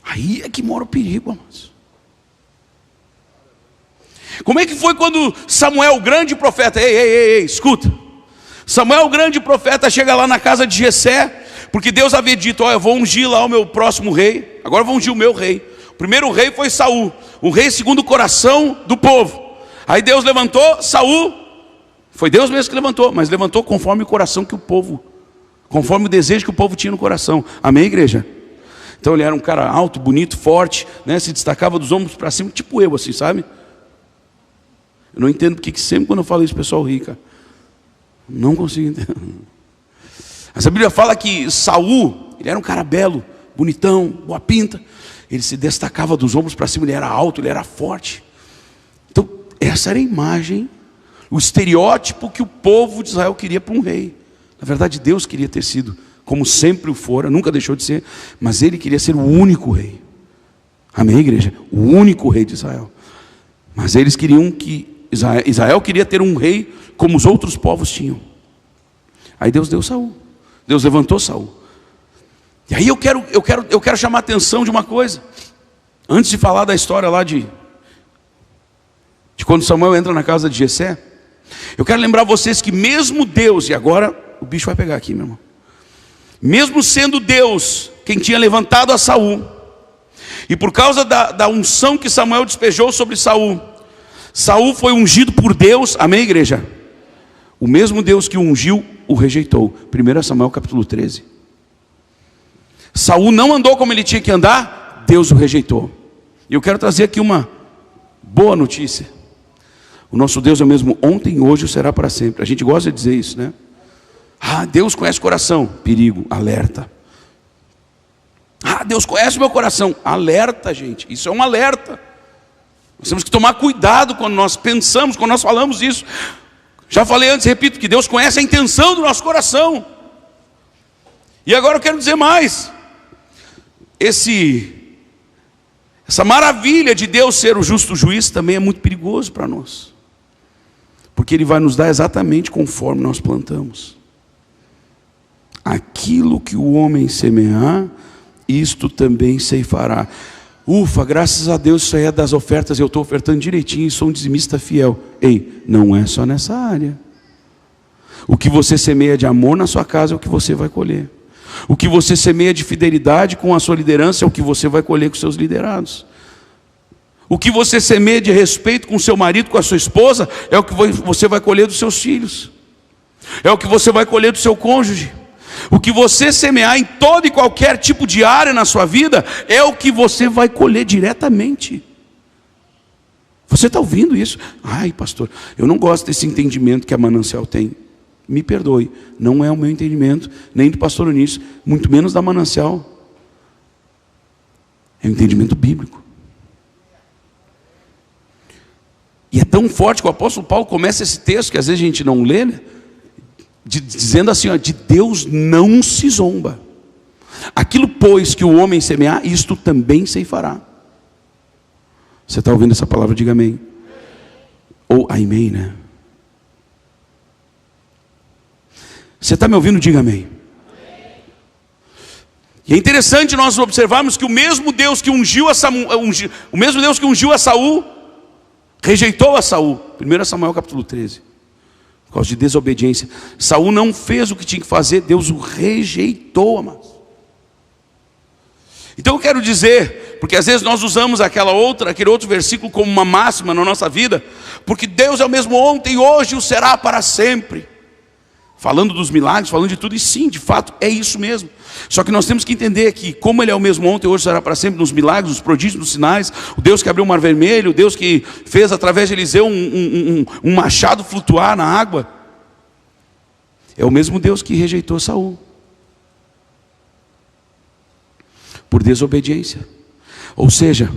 Speaker 1: Aí é que mora o perigo, amados. Como é que foi quando Samuel, o grande profeta, ei, escuta. Samuel, o grande profeta, chega lá na casa de Jessé, porque Deus havia dito: olha, eu vou ungir lá o meu próximo rei, agora eu vou ungir o meu rei. O primeiro rei foi Saul, o rei segundo o coração do povo. Aí Deus levantou Saul, foi Deus mesmo que levantou, mas levantou conforme o coração que o povo, conforme o desejo que o povo tinha no coração. Amém, igreja? Então ele era um cara alto, bonito, forte, né? Se destacava dos ombros para cima, tipo eu, assim, sabe? Eu não entendo porque que sempre quando eu falo isso o pessoal ri, cara. Não consigo entender. Mas a Bíblia fala que Saul, ele era um cara belo, bonitão, boa pinta. Ele se destacava dos ombros para cima, ele era alto, ele era forte. Então essa era a imagem, o estereótipo que o povo de Israel queria para um rei. Na verdade Deus queria ter sido, como sempre o fora, nunca deixou de ser, mas ele queria ser o único rei. Amém, igreja? O único rei de Israel. Mas eles queriam que Israel queria ter um rei como os outros povos tinham. Aí Deus deu Saul. Deus levantou Saul. E aí eu quero chamar a atenção de uma coisa. Antes de falar da história lá de quando Samuel entra na casa de Jessé, eu quero lembrar vocês que mesmo Deus, e agora o bicho vai pegar aqui, meu irmão. Mesmo sendo Deus quem tinha levantado a Saul, e por causa da unção que Samuel despejou sobre Saul, Saul foi ungido por Deus, amém, igreja? O mesmo Deus que o ungiu, o rejeitou. 1 Samuel capítulo 13. Saul não andou como ele tinha que andar, Deus o rejeitou. E eu quero trazer aqui uma boa notícia. O nosso Deus é o mesmo ontem, hoje e será para sempre. A gente gosta de dizer isso, né? Ah, Deus conhece o coração. Perigo, alerta. Ah, Deus conhece o meu coração. Alerta, gente. Isso é um alerta. Nós temos que tomar cuidado quando nós pensamos, quando nós falamos isso. Já falei antes, repito, que Deus conhece a intenção do nosso coração. E agora eu quero dizer mais. Essa maravilha de Deus ser o justo juiz também é muito perigoso para nós. Porque Ele vai nos dar exatamente conforme nós plantamos. Aquilo que o homem semear, isto também ceifará. Ufa, graças a Deus isso aí é das ofertas, eu estou ofertando direitinho e sou um dizimista fiel. Ei, não é só nessa área. O que você semeia de amor na sua casa é o que você vai colher. O que você semeia de fidelidade com a sua liderança é o que você vai colher com os seus liderados. O que você semeia de respeito com o seu marido, com a sua esposa, é o que você vai colher dos seus filhos. É o que você vai colher do seu cônjuge. O que você semear em todo e qualquer tipo de área na sua vida, é o que você vai colher diretamente. Você está ouvindo isso? Ai, pastor, eu não gosto desse entendimento que a Manancial tem. Me perdoe, não é o meu entendimento, nem do pastor Onísio, muito menos da Manancial. É um entendimento bíblico. E é tão forte que o apóstolo Paulo começa esse texto, que às vezes a gente não lê, né? Dizendo assim, ó, de Deus não se zomba. Aquilo, pois, que o homem semear, isto também ceifará. Você está ouvindo essa palavra? Diga amém. Ou amém, né? Você está me ouvindo? Diga amém. E é interessante nós observarmos que o mesmo Deus que ungiu a Saul, rejeitou a Saul. 1 Samuel capítulo 13. Por causa de desobediência. Saul não fez o que tinha que fazer, Deus o rejeitou, amados. Então eu quero dizer, porque às vezes nós usamos aquele outro versículo como uma máxima na nossa vida, porque Deus é o mesmo ontem, hoje e o será para sempre. Falando dos milagres, falando de tudo, e sim, de fato, é isso mesmo. Só que nós temos que entender que, como Ele é o mesmo ontem, hoje será para sempre, nos milagres, nos prodígios, nos sinais, o Deus que abriu o mar vermelho, o Deus que fez através de Eliseu um machado flutuar na água, é o mesmo Deus que rejeitou Saul por desobediência. Ou seja,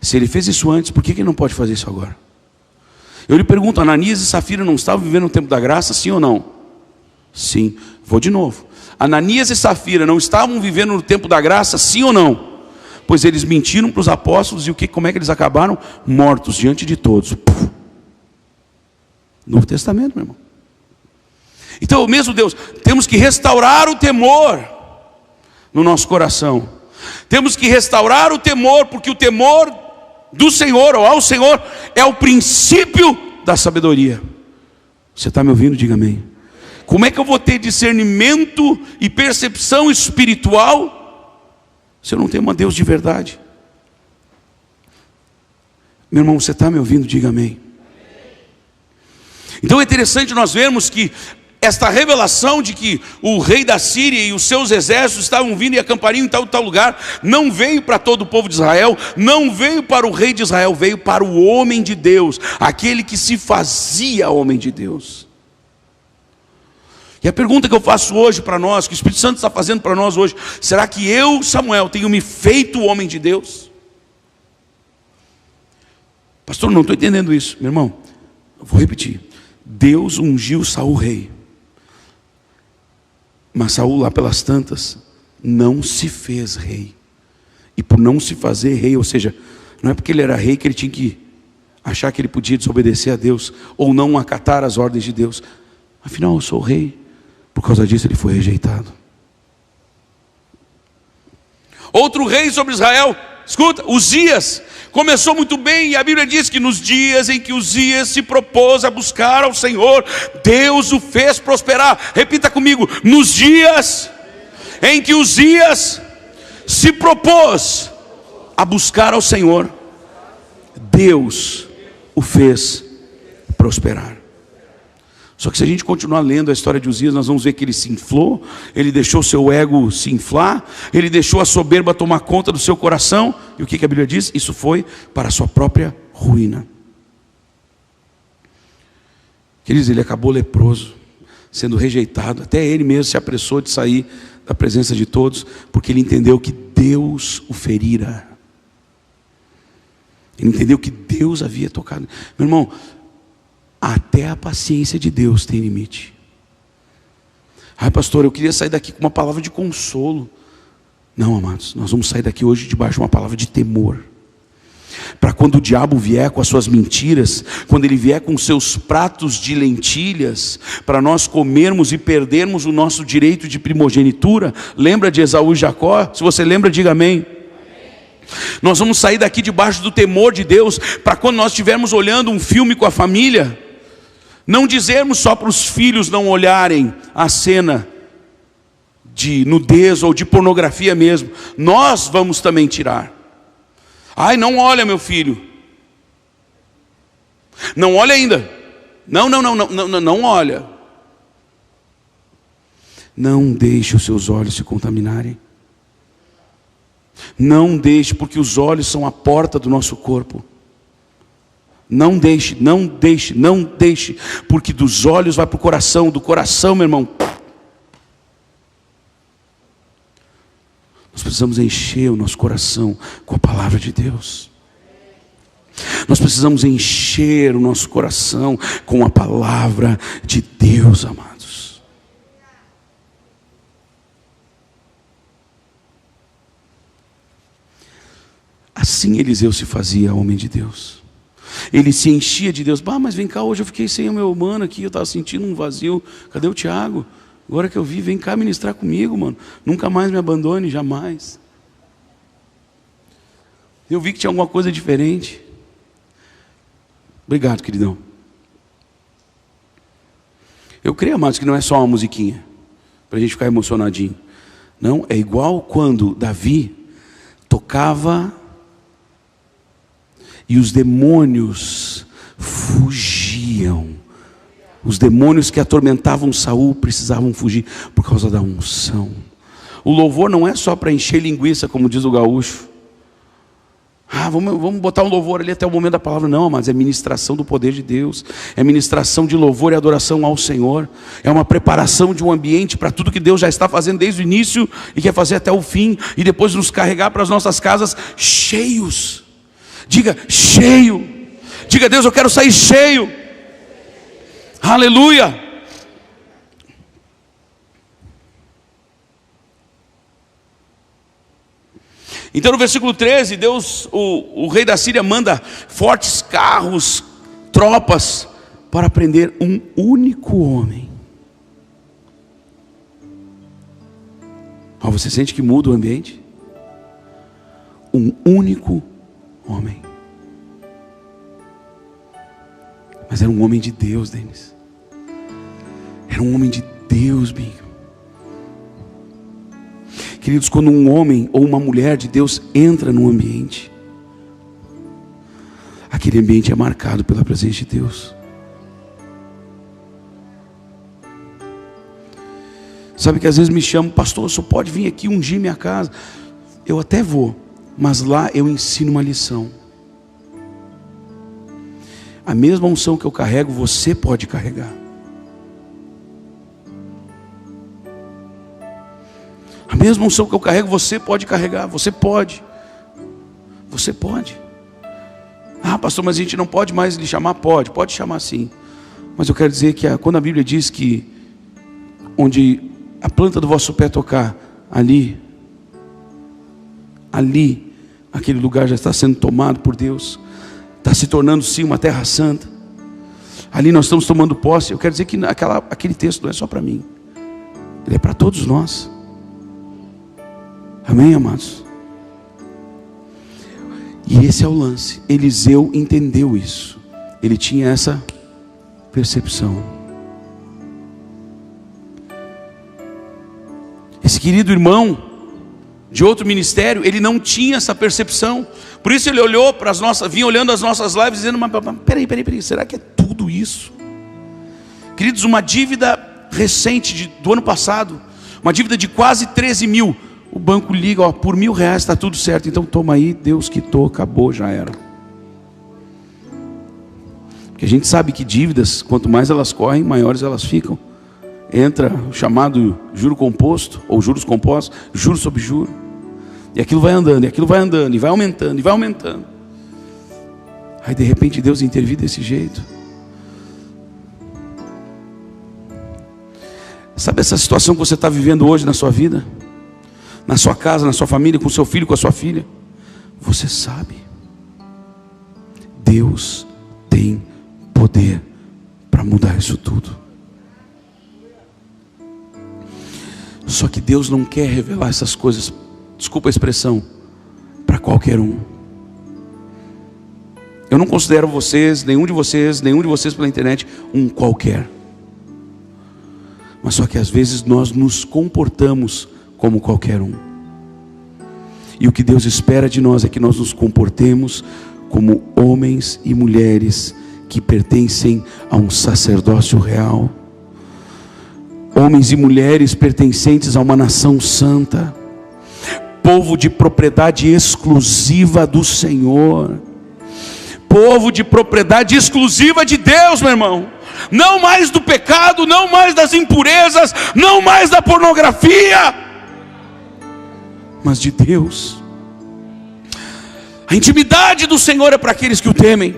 Speaker 1: se Ele fez isso antes, por que Ele não pode fazer isso agora? Eu lhe pergunto, Ananias e Safira não estavam vivendo no tempo da graça, sim ou não? Sim. Vou de novo. Ananias e Safira não estavam vivendo no tempo da graça, sim ou não? Pois eles mentiram para os apóstolos, e como é que eles acabaram? Mortos diante de todos. Novo Testamento, meu irmão. Então, o mesmo Deus, temos que restaurar o temor no nosso coração. Temos que restaurar o temor, porque o temor do Senhor, ou ao Senhor, é o princípio da sabedoria. Você está me ouvindo? Diga amém. Como é que eu vou ter discernimento e percepção espiritual se eu não tenho um Deus de verdade? Meu irmão, você está me ouvindo? Diga amém. Então é interessante nós vermos que esta revelação de que o rei da Síria e os seus exércitos estavam vindo e acampariam em tal lugar, não veio para todo o povo de Israel, não veio para o rei de Israel, veio para o homem de Deus, aquele que se fazia homem de Deus. E a pergunta que eu faço hoje para nós, que o Espírito Santo está fazendo para nós hoje: será que eu, Samuel, tenho me feito homem de Deus? Pastor, não estou entendendo isso. Meu irmão, eu vou repetir. Deus ungiu Saul rei, mas Saul lá pelas tantas não se fez rei. E por não se fazer rei, ou seja, não é porque ele era rei que ele tinha que achar que ele podia desobedecer a Deus, ou não acatar as ordens de Deus. Afinal, eu sou rei. Por causa disso ele foi rejeitado. Outro rei sobre Israel, escuta, Uzias, começou muito bem, e a Bíblia diz que nos dias em que Uzias se propôs a buscar ao Senhor, Deus o fez prosperar. Repita comigo: nos dias em que Uzias se propôs a buscar ao Senhor, Deus o fez prosperar. Só que se a gente continuar lendo a história de Uzias, nós vamos ver que ele se inflou, ele deixou seu ego se inflar, ele deixou a soberba tomar conta do seu coração. E o que a Bíblia diz? Isso foi para a sua própria ruína. Queridos, ele acabou leproso, sendo rejeitado. Até ele mesmo se apressou de sair da presença de todos, porque ele entendeu que Deus o ferira. Ele entendeu que Deus havia tocado. Meu irmão, até a paciência de Deus tem limite. Ai, pastor, eu queria sair daqui com uma palavra de consolo. Não, amados, nós vamos sair daqui hoje debaixo de uma palavra de temor. Para quando o diabo vier com as suas mentiras, quando ele vier com seus pratos de lentilhas, para nós comermos e perdermos o nosso direito de primogenitura. Lembra de Esaú e Jacó? Se você lembra, diga amém. Nós vamos sair daqui debaixo do temor de Deus, para quando nós estivermos olhando um filme com a família, não dizermos só para os filhos não olharem a cena de nudez ou de pornografia mesmo. Nós vamos também tirar. Ai, não olha, meu filho. Não olha ainda. Não olha. Não deixe os seus olhos se contaminarem. Não deixe, porque os olhos são a porta do nosso corpo. Não deixe, porque dos olhos vai para o coração, do coração, meu irmão. Nós precisamos encher o nosso coração com a palavra de Deus. Nós precisamos encher o nosso coração com a palavra de Deus, amados. Assim Eliseu se fazia homem de Deus. Ele se enchia de Deus. Mas vem cá, hoje eu fiquei sem o meu humano aqui, eu estava sentindo um vazio. Cadê o Tiago? Agora que eu vi, vem cá ministrar comigo, mano. Nunca mais me abandone, jamais. Eu vi que tinha alguma coisa diferente. Obrigado, queridão. Eu creio, amados, que não é só uma musiquinha para a gente ficar emocionadinho. Não, é igual quando Davi tocava e os demônios fugiam. Os demônios que atormentavam Saul precisavam fugir por causa da unção. O louvor não é só para encher linguiça, como diz o gaúcho. Vamos botar um louvor ali até o momento da palavra. Não, mas é ministração do poder de Deus. É ministração de louvor e adoração ao Senhor. É uma preparação de um ambiente para tudo que Deus já está fazendo desde o início e quer fazer até o fim. E depois nos carregar para as nossas casas cheios. Diga, cheio. Diga, Deus, eu quero sair cheio. Aleluia. Então no versículo 13, Deus, o rei da Síria manda fortes carros, tropas, para prender um único homem. Você sente que muda o ambiente? Um único homem. Mas era um homem de Deus, Denis. Era um homem de Deus, Binho. Queridos, quando um homem ou uma mulher de Deus entra num ambiente, aquele ambiente é marcado pela presença de Deus. Sabe que às vezes me chamam, pastor, só pode vir aqui ungir minha casa. Eu até vou, mas lá eu ensino uma lição. A mesma unção que eu carrego, você pode carregar. A mesma unção que eu carrego, você pode carregar. Você pode. Você pode. Pastor, mas a gente não pode mais lhe chamar? Pode chamar sim. Mas eu quero dizer que quando a Bíblia diz que onde a planta do vosso pé tocar, ali, aquele lugar já está sendo tomado por Deus. Está se tornando sim uma terra santa. Ali nós estamos tomando posse. Eu quero dizer que aquele texto não é só para mim. Ele é para todos nós. Amém, amados? E esse é o lance. Eliseu entendeu isso. Ele tinha essa percepção. Esse querido irmão de outro ministério, ele não tinha essa percepção. Por isso ele olhou para as nossas, vinha olhando as nossas lives dizendo, mas peraí, será que é tudo isso? Queridos, uma dívida recente do ano passado, uma dívida de quase 13 mil. O banco liga, por R$1.000 está tudo certo. Então toma aí, Deus quitou, acabou, já era. Porque a gente sabe que dívidas, quanto mais elas correm, maiores elas ficam. Entra o chamado juro composto, ou juros compostos, juro sobre juro. E aquilo vai andando, e vai aumentando, e vai aumentando. Aí de repente Deus intervém desse jeito. Sabe essa situação que você está vivendo hoje na sua vida? Na sua casa, na sua família, com seu filho, com a sua filha? Você sabe. Deus tem poder para mudar isso tudo. Só que Deus não quer revelar essas coisas, desculpa a expressão, para qualquer um. Eu não considero nenhum de vocês pela internet, um qualquer. Mas só que às vezes nós nos comportamos como qualquer um. E o que Deus espera de nós é que nós nos comportemos como homens e mulheres que pertencem a um sacerdócio real. Homens e mulheres pertencentes a uma nação santa. Povo de propriedade exclusiva do Senhor. Povo de propriedade exclusiva de Deus, meu irmão. Não mais do pecado, não mais das impurezas, não mais da pornografia, mas de Deus. A intimidade do Senhor é para aqueles que o temem.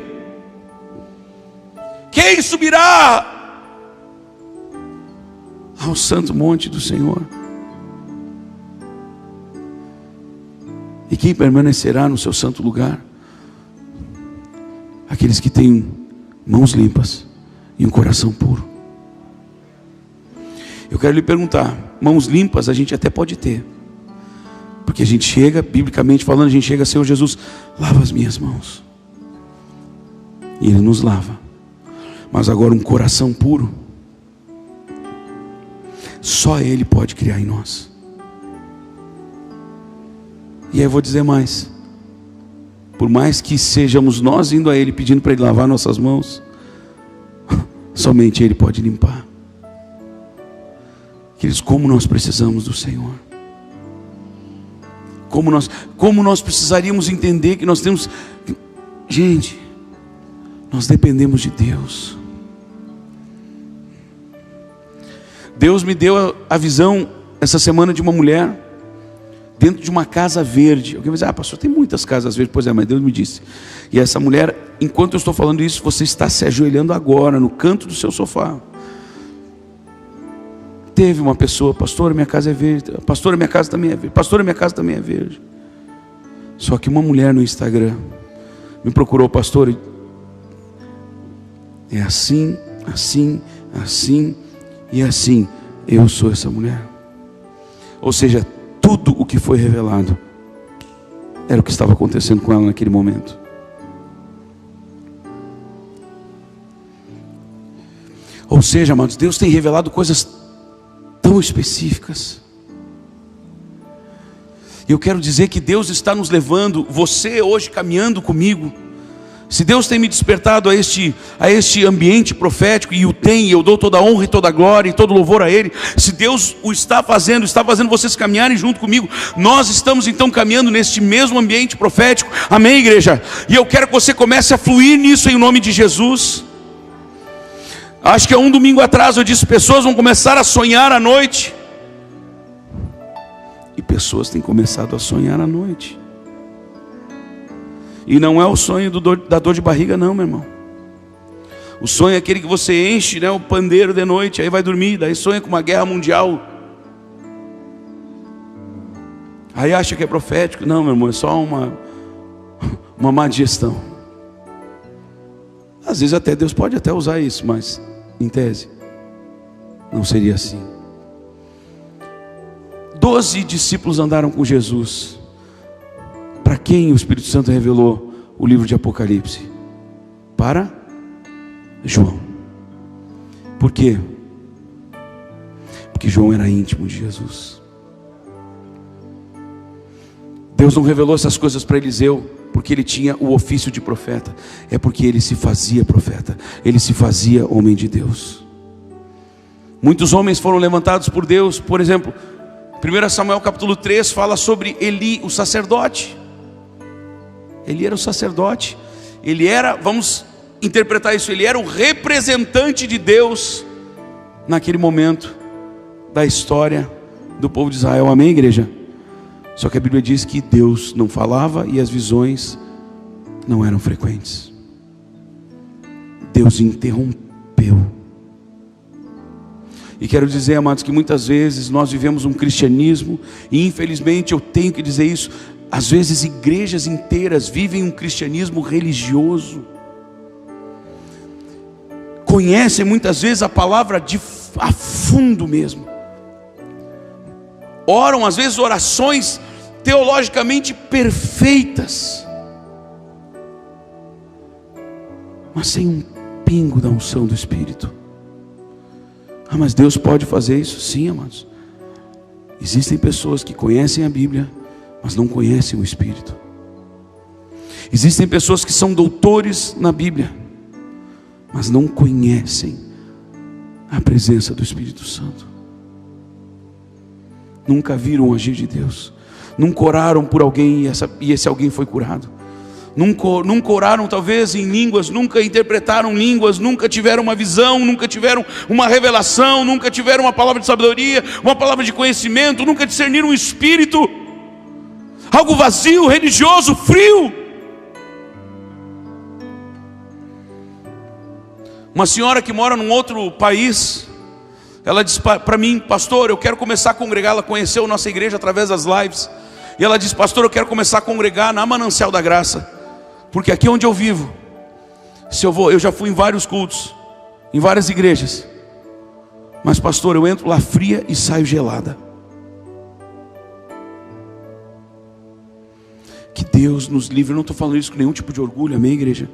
Speaker 1: Quem subirá ao santo monte do Senhor? E quem permanecerá no seu santo lugar? Aqueles que têm mãos limpas e um coração puro. Eu quero lhe perguntar, mãos limpas a gente até pode ter, porque a gente chega, biblicamente falando, a gente chega, Senhor Jesus, lava as minhas mãos, e Ele nos lava. Mas agora um coração puro, só Ele pode criar em nós. E aí eu vou dizer mais, por mais que sejamos nós indo a Ele, pedindo para Ele lavar nossas mãos, somente Ele pode limpar. Queridos, como nós precisamos do Senhor. Como nós precisaríamos entender que nós temos... Gente, nós dependemos de Deus. Deus me deu a visão essa semana de uma mulher dentro de uma casa verde. Alguém vai dizer, pastor, tem muitas casas verdes. Pois é, mas Deus me disse. E essa mulher, enquanto eu estou falando isso, você está se ajoelhando agora no canto do seu sofá. Teve uma pessoa, pastor, minha casa é verde. Pastor, minha casa também é verde. Pastor, minha casa também é verde. Só que uma mulher no Instagram me procurou, pastor, é assim, assim, assim e assim. Eu sou essa mulher. Ou seja, tudo o que foi revelado era o que estava acontecendo com ela naquele momento. Ou seja, amados, Deus tem revelado coisas tão específicas. E eu quero dizer que Deus está nos levando, você hoje caminhando comigo. Se Deus tem me despertado a este ambiente profético, e o tem, e eu dou toda a honra e toda a glória e todo o louvor a Ele. Se Deus o está fazendo vocês caminharem junto comigo, nós estamos então caminhando neste mesmo ambiente profético. Amém, igreja? E eu quero que você comece a fluir nisso em nome de Jesus. Acho que há um domingo atrás eu disse, pessoas vão começar a sonhar à noite. E pessoas têm começado a sonhar à noite. E não é o sonho da dor de barriga não, meu irmão. O sonho é aquele que você enche, né, o pandeiro de noite, aí vai dormir, daí sonha com uma guerra mundial. Aí acha que é profético. Não, meu irmão, é só uma má digestão. Às vezes até Deus pode até usar isso, mas em tese não seria assim. 12 discípulos andaram com Jesus. Para quem o Espírito Santo revelou o livro de Apocalipse? Para João. Por quê? Porque João era íntimo de Jesus. Deus não revelou essas coisas para Eliseu porque ele tinha o ofício de profeta. É porque ele se fazia profeta. Ele se fazia homem de Deus. Muitos homens foram levantados por Deus. Por exemplo, 1 Samuel capítulo 3 fala sobre Eli, o sacerdote. Ele era o sacerdote. Ele era, vamos interpretar isso, ele era o representante de Deus naquele momento da história do povo de Israel. Amém, igreja? Só que a Bíblia diz que Deus não falava e as visões não eram frequentes. Deus interrompeu. E quero dizer, amados, que muitas vezes nós vivemos um cristianismo, e infelizmente eu tenho que dizer isso, às vezes igrejas inteiras vivem um cristianismo religioso. Conhecem muitas vezes a palavra a fundo mesmo. Oram às vezes orações teologicamente perfeitas, mas sem um pingo da unção do Espírito. Ah, mas Deus pode fazer isso? Sim, amados. Existem pessoas que conhecem a Bíblia, mas não conhecem o Espírito. Existem pessoas que são doutores na Bíblia, mas não conhecem a presença do Espírito Santo. Nunca viram o agir de Deus. Nunca oraram por alguém e esse alguém foi curado. Nunca oraram talvez em línguas, nunca interpretaram línguas, nunca tiveram uma visão, nunca tiveram uma revelação, nunca tiveram uma palavra de sabedoria, uma palavra de conhecimento, nunca discerniram o Espírito. Algo vazio, religioso, frio. Uma senhora que mora num outro país, ela disse para mim, pastor, eu quero começar a congregar. Ela conheceu a nossa igreja através das lives. E ela disse, pastor, eu quero começar a congregar na Manancial da Graça. Porque aqui onde eu vivo, eu já fui em vários cultos, em várias igrejas, Mas pastor, eu entro lá fria e saio gelada. Que Deus nos livre. Eu não estou falando isso com nenhum tipo de orgulho, amém, igreja?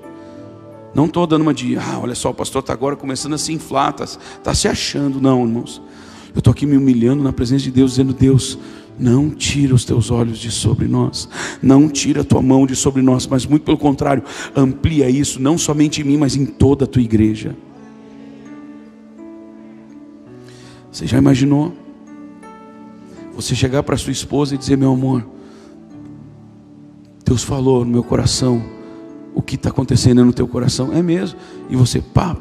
Speaker 1: Não estou dando uma de, olha só, o pastor está agora começando a se inflar, está se achando. Não, irmãos. Eu estou aqui me humilhando na presença de Deus, dizendo: Deus, não tira os teus olhos de sobre nós, não tira a tua mão de sobre nós, mas muito pelo contrário, amplia isso, não somente em mim, mas em toda a tua igreja. Você já imaginou você chegar para sua esposa e dizer: meu amor, Deus falou no meu coração o que está acontecendo no teu coração? É mesmo? E você pá,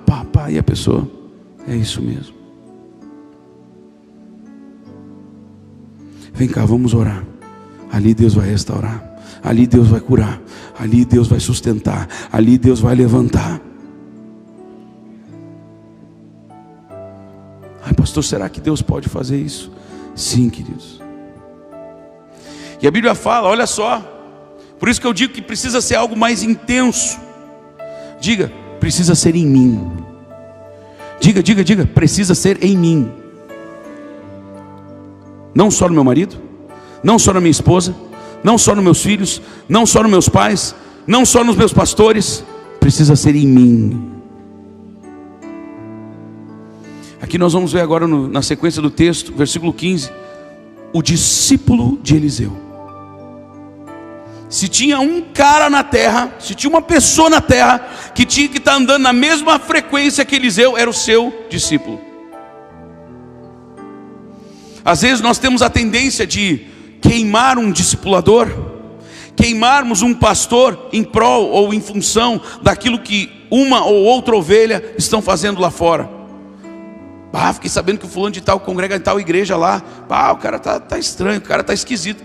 Speaker 1: e a pessoa: é isso mesmo. Vem cá, vamos orar. Ali Deus vai restaurar, ali Deus vai curar, ali Deus vai sustentar, ali Deus vai levantar. Ai, pastor, será que Deus pode fazer isso? Sim, queridos. E a Bíblia fala, olha só, por isso que eu digo que precisa ser algo mais intenso. Diga: precisa ser em mim. Diga, precisa ser em mim. Não só no meu marido, não só na minha esposa, não só nos meus filhos, não só nos meus pais, não só nos meus pastores. Precisa ser em mim. Aqui nós vamos ver agora na sequência do texto, versículo 15, o discípulo de Eliseu. Se tinha um cara na terra, se tinha uma pessoa na terra que tinha que estar andando na mesma frequência que Eliseu, era o seu discípulo. Às vezes nós temos a tendência de queimar um discipulador, queimarmos um pastor em prol ou em função daquilo que uma ou outra ovelha estão fazendo lá fora. Fiquei sabendo que o fulano de tal congrega em tal igreja lá. O cara tá estranho, o cara tá esquisito.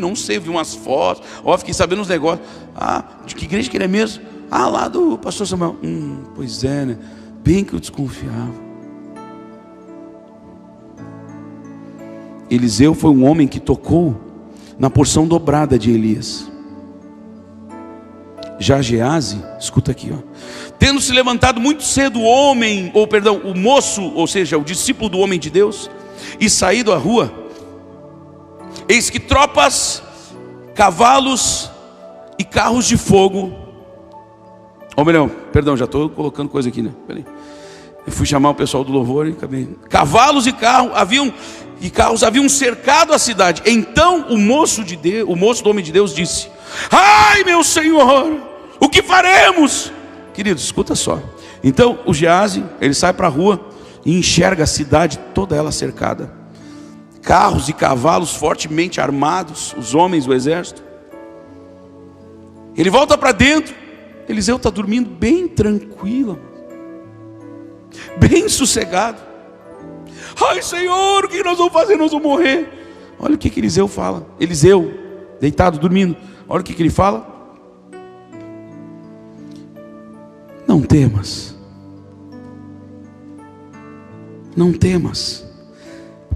Speaker 1: Não sei, vi umas fotos. Fiquei sabendo uns negócios. De que igreja que ele é mesmo? Lá do pastor Samuel. Pois é, né? Bem que eu desconfiava. Eliseu foi um homem que tocou na porção dobrada de Elias. Já Geazi, escuta aqui, tendo se levantado muito cedo o moço, ou seja, o discípulo do homem de Deus, e saído à rua, eis que tropas, cavalos e carros de fogo, já estou colocando coisa aqui, né? Peraí. Eu fui chamar o pessoal do louvor e acabei. Cavalos e carros haviam cercado a cidade. Então o moço do homem de Deus disse: ai, meu Senhor, o que faremos? Queridos, escuta só. Então o Geazi, ele sai para a rua e enxerga a cidade toda ela cercada, carros e cavalos fortemente armados, os homens do exército. Ele volta para dentro. Eliseu está dormindo bem tranquilo, bem sossegado. Ai, Senhor, o que nós vamos fazer? Nós vamos morrer. Olha o que Eliseu fala. Eliseu, deitado, dormindo. Olha o que ele fala. Não temas. Não temas.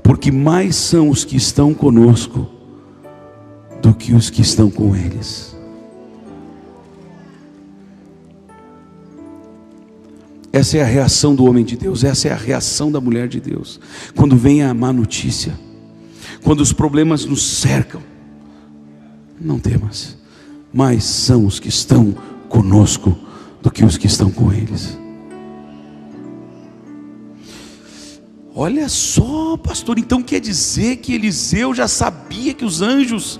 Speaker 1: Porque mais são os que estão conosco do que os que estão com eles. Essa é a reação do homem de Deus, essa é a reação da mulher de Deus. Quando vem a má notícia, quando os problemas nos cercam, não temas, mais são os que estão conosco do que os que estão com eles. Olha só, pastor, então quer dizer que Eliseu já sabia que os anjos,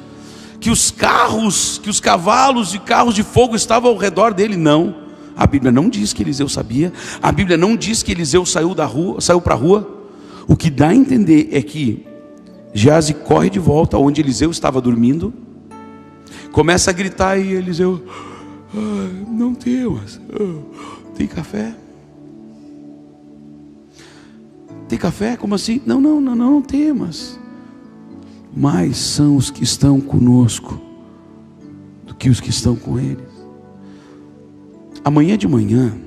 Speaker 1: que os carros, que os cavalos e carros de fogo estavam ao redor dele? Não. A Bíblia não diz que Eliseu sabia. A Bíblia não diz que Eliseu saiu para a rua. O que dá a entender é que Geazi corre de volta onde Eliseu estava dormindo, começa a gritar, e Eliseu: não temas. Tem café? Tem café? Como assim? Não temas. Mais são os que estão conosco do que os que estão com eles. Amanhã de manhã,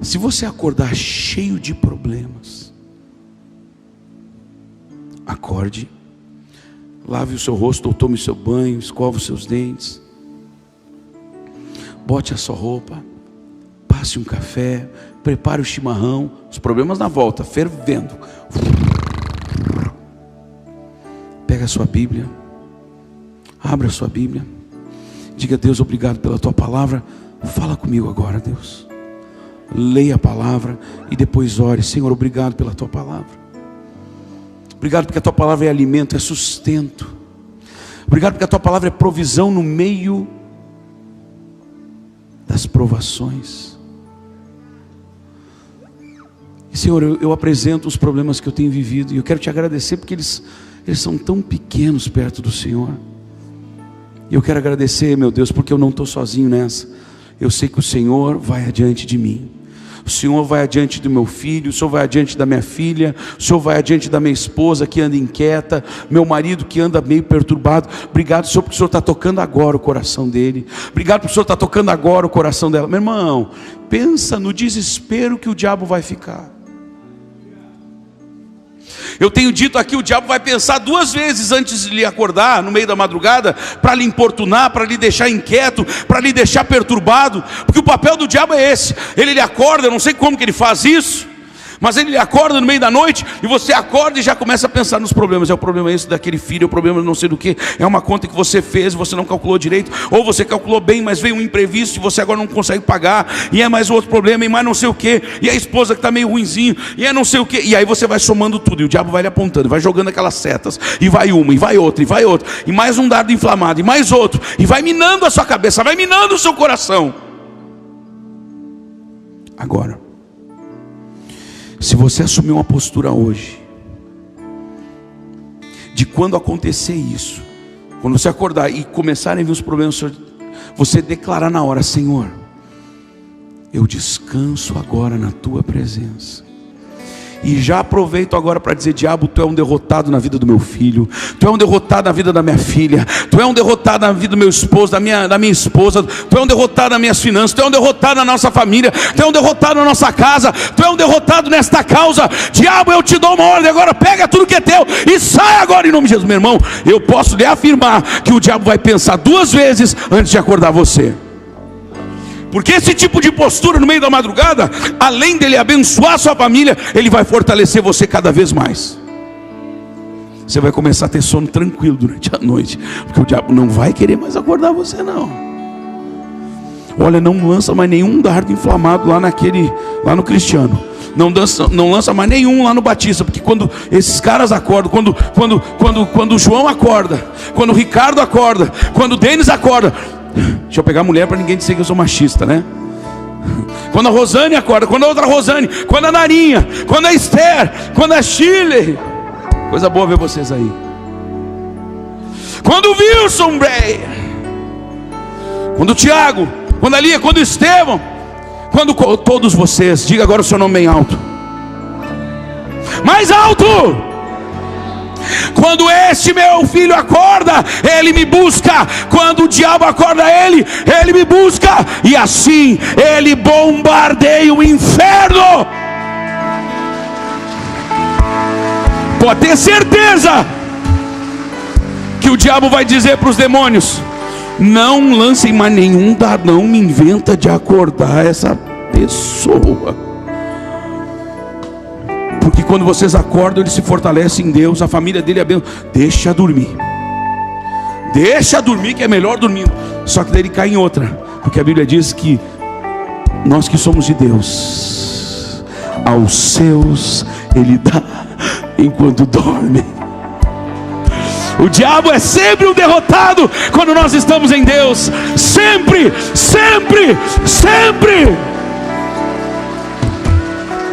Speaker 1: se você acordar cheio de problemas, acorde, lave o seu rosto ou tome o seu banho, escova os seus dentes, bote a sua roupa, faça um café, prepare o chimarrão, os problemas na volta, fervendo. Pega a sua Bíblia, abra a sua Bíblia, diga: Deus, obrigado pela tua palavra, fala comigo agora, Deus. Leia a palavra e depois ore: Senhor, obrigado pela tua palavra. Obrigado porque a tua palavra é alimento, é sustento. Obrigado porque a tua palavra é provisão no meio das provações. E, Senhor, eu apresento os problemas que eu tenho vivido, e eu quero te agradecer porque eles são tão pequenos perto do Senhor. E eu quero agradecer, meu Deus, porque eu não estou sozinho nessa. Eu sei que o Senhor vai adiante de mim. O Senhor vai adiante do meu filho, o Senhor vai adiante da minha filha, o Senhor vai adiante da minha esposa que anda inquieta, meu marido que anda meio perturbado. Obrigado, Senhor, porque o Senhor está tocando agora o coração dele. Obrigado porque o Senhor está tocando agora o coração dela. Meu irmão, pensa no desespero que o diabo vai ficar. Eu tenho dito aqui, o diabo vai pensar 2 vezes antes de lhe acordar no meio da madrugada, para lhe importunar, para lhe deixar inquieto, para lhe deixar perturbado, porque o papel do diabo é esse. Ele lhe acorda, eu não sei como que ele faz isso, mas ele lhe acorda no meio da noite, e você acorda e já começa a pensar nos problemas. É o problema esse daquele filho, é o problema não sei do que, é uma conta que você fez, você não calculou direito, ou você calculou bem, mas veio um imprevisto e você agora não consegue pagar, e é mais outro problema, e mais não sei o que, e a esposa que está meio ruinzinho, e é não sei o que, e aí você vai somando tudo, e o diabo vai lhe apontando, vai jogando aquelas setas, e vai uma, e vai outra, e mais um dardo inflamado, e mais outro, e vai minando a sua cabeça, vai minando o seu coração. Agora, se você assumir uma postura hoje, de quando acontecer isso, quando você acordar e começarem a vir os problemas, você declarar na hora: Senhor, eu descanso agora na tua presença. E já aproveito agora para dizer: diabo, tu é um derrotado na vida do meu filho, tu é um derrotado na vida da minha filha, tu é um derrotado na vida do meu esposo, da minha esposa, tu é um derrotado nas minhas finanças, tu é um derrotado na nossa família, tu é um derrotado na nossa casa, tu é um derrotado nesta causa. Diabo, eu te dou uma ordem agora, pega tudo que é teu e sai agora em nome de Jesus. Meu irmão, eu posso lhe afirmar que o diabo vai pensar 2 vezes antes de acordar você. Porque esse tipo de postura no meio da madrugada, além dele abençoar a sua família, ele vai fortalecer você cada vez mais. Você vai começar a ter sono tranquilo durante a noite, porque o diabo não vai querer mais acordar você não. Olha, não lança mais nenhum dardo inflamado lá no Cristiano. Não lança mais nenhum lá no Batista, porque quando esses caras acordam, quando o João acorda, quando o Ricardo acorda, quando o Denis acorda, deixa eu pegar a mulher para ninguém dizer que eu sou machista, né? Quando a Rosane acorda, quando a outra Rosane, quando a Narinha, quando a Esther, quando a Chile, coisa boa ver vocês aí. Quando o Wilson Bray, quando o Tiago, quando a Lia, quando o Estevão, quando todos vocês, diga agora o seu nome bem alto, mais alto. Quando este meu filho acorda, ele me busca. Quando o diabo acorda ele me busca. E assim ele bombardeia o inferno. Pode ter certeza que o diabo vai dizer para os demônios: não lancem mais nenhum dardo, não me inventa de acordar essa pessoa. Porque quando vocês acordam, ele se fortalece em Deus, a família dele é bem. Deixa dormir que é melhor dormindo. Só que daí ele cai em outra, porque a Bíblia diz que nós que somos de Deus, aos seus ele dá enquanto dorme. O diabo é sempre um derrotado quando nós estamos em Deus. Sempre, sempre, sempre.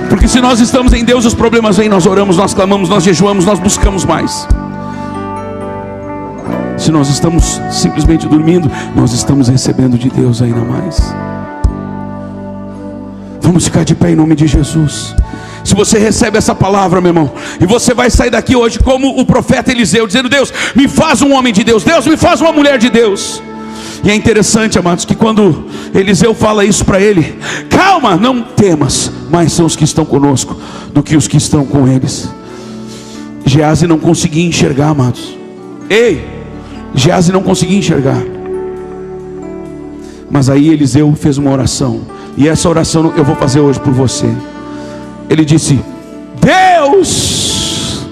Speaker 1: Porque se nós estamos em Deus, os problemas vêm, nós oramos, nós clamamos, nós jejuamos, nós buscamos mais. Se nós estamos simplesmente dormindo, nós estamos recebendo de Deus ainda mais. Vamos ficar de pé em nome de Jesus. Se você recebe essa palavra, meu irmão, e você vai sair daqui hoje como o profeta Eliseu, dizendo: Deus, me faz um homem de Deus, Deus, me faz uma mulher de Deus. E é interessante, amados, que quando Eliseu fala isso para ele: calma, não temas, mais são os que estão conosco do que os que estão com eles. Geazi não conseguia enxergar, amados. Geazi não conseguia enxergar. Mas aí Eliseu fez uma oração: E essa oração eu vou fazer hoje por você. Ele disse: Deus,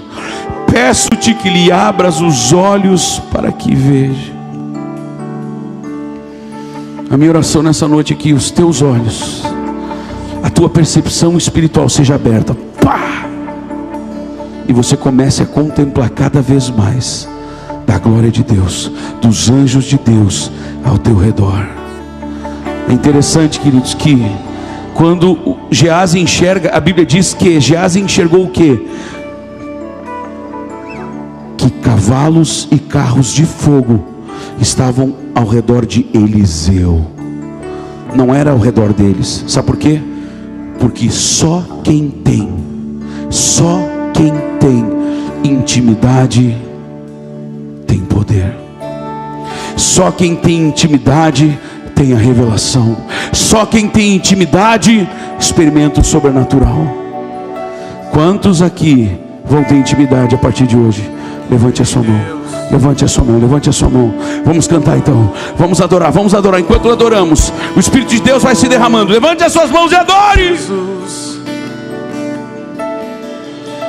Speaker 1: peço-te que lhe abras os olhos para que veja. A minha oração nessa noite é que os teus olhos, a tua percepção espiritual seja aberta. Pá! E você comece a contemplar cada vez mais da glória de Deus, dos anjos de Deus ao teu redor. É interessante, queridos, que quando Geazi enxerga, a Bíblia diz que Geazi enxergou o quê? Que cavalos e carros de fogo estavam ao redor de Eliseu. Não era ao redor deles. Sabe por quê? Porque só quem tem intimidade tem poder. Só quem tem intimidade tem a revelação. Só quem tem intimidade experimenta o sobrenatural. Quantos aqui vão ter intimidade a partir de hoje? Levante a sua mão. Levante a sua mão, levante a sua mão. Vamos cantar então. Vamos adorar. Enquanto adoramos, o Espírito de Deus vai se derramando. Levante as suas mãos e adore.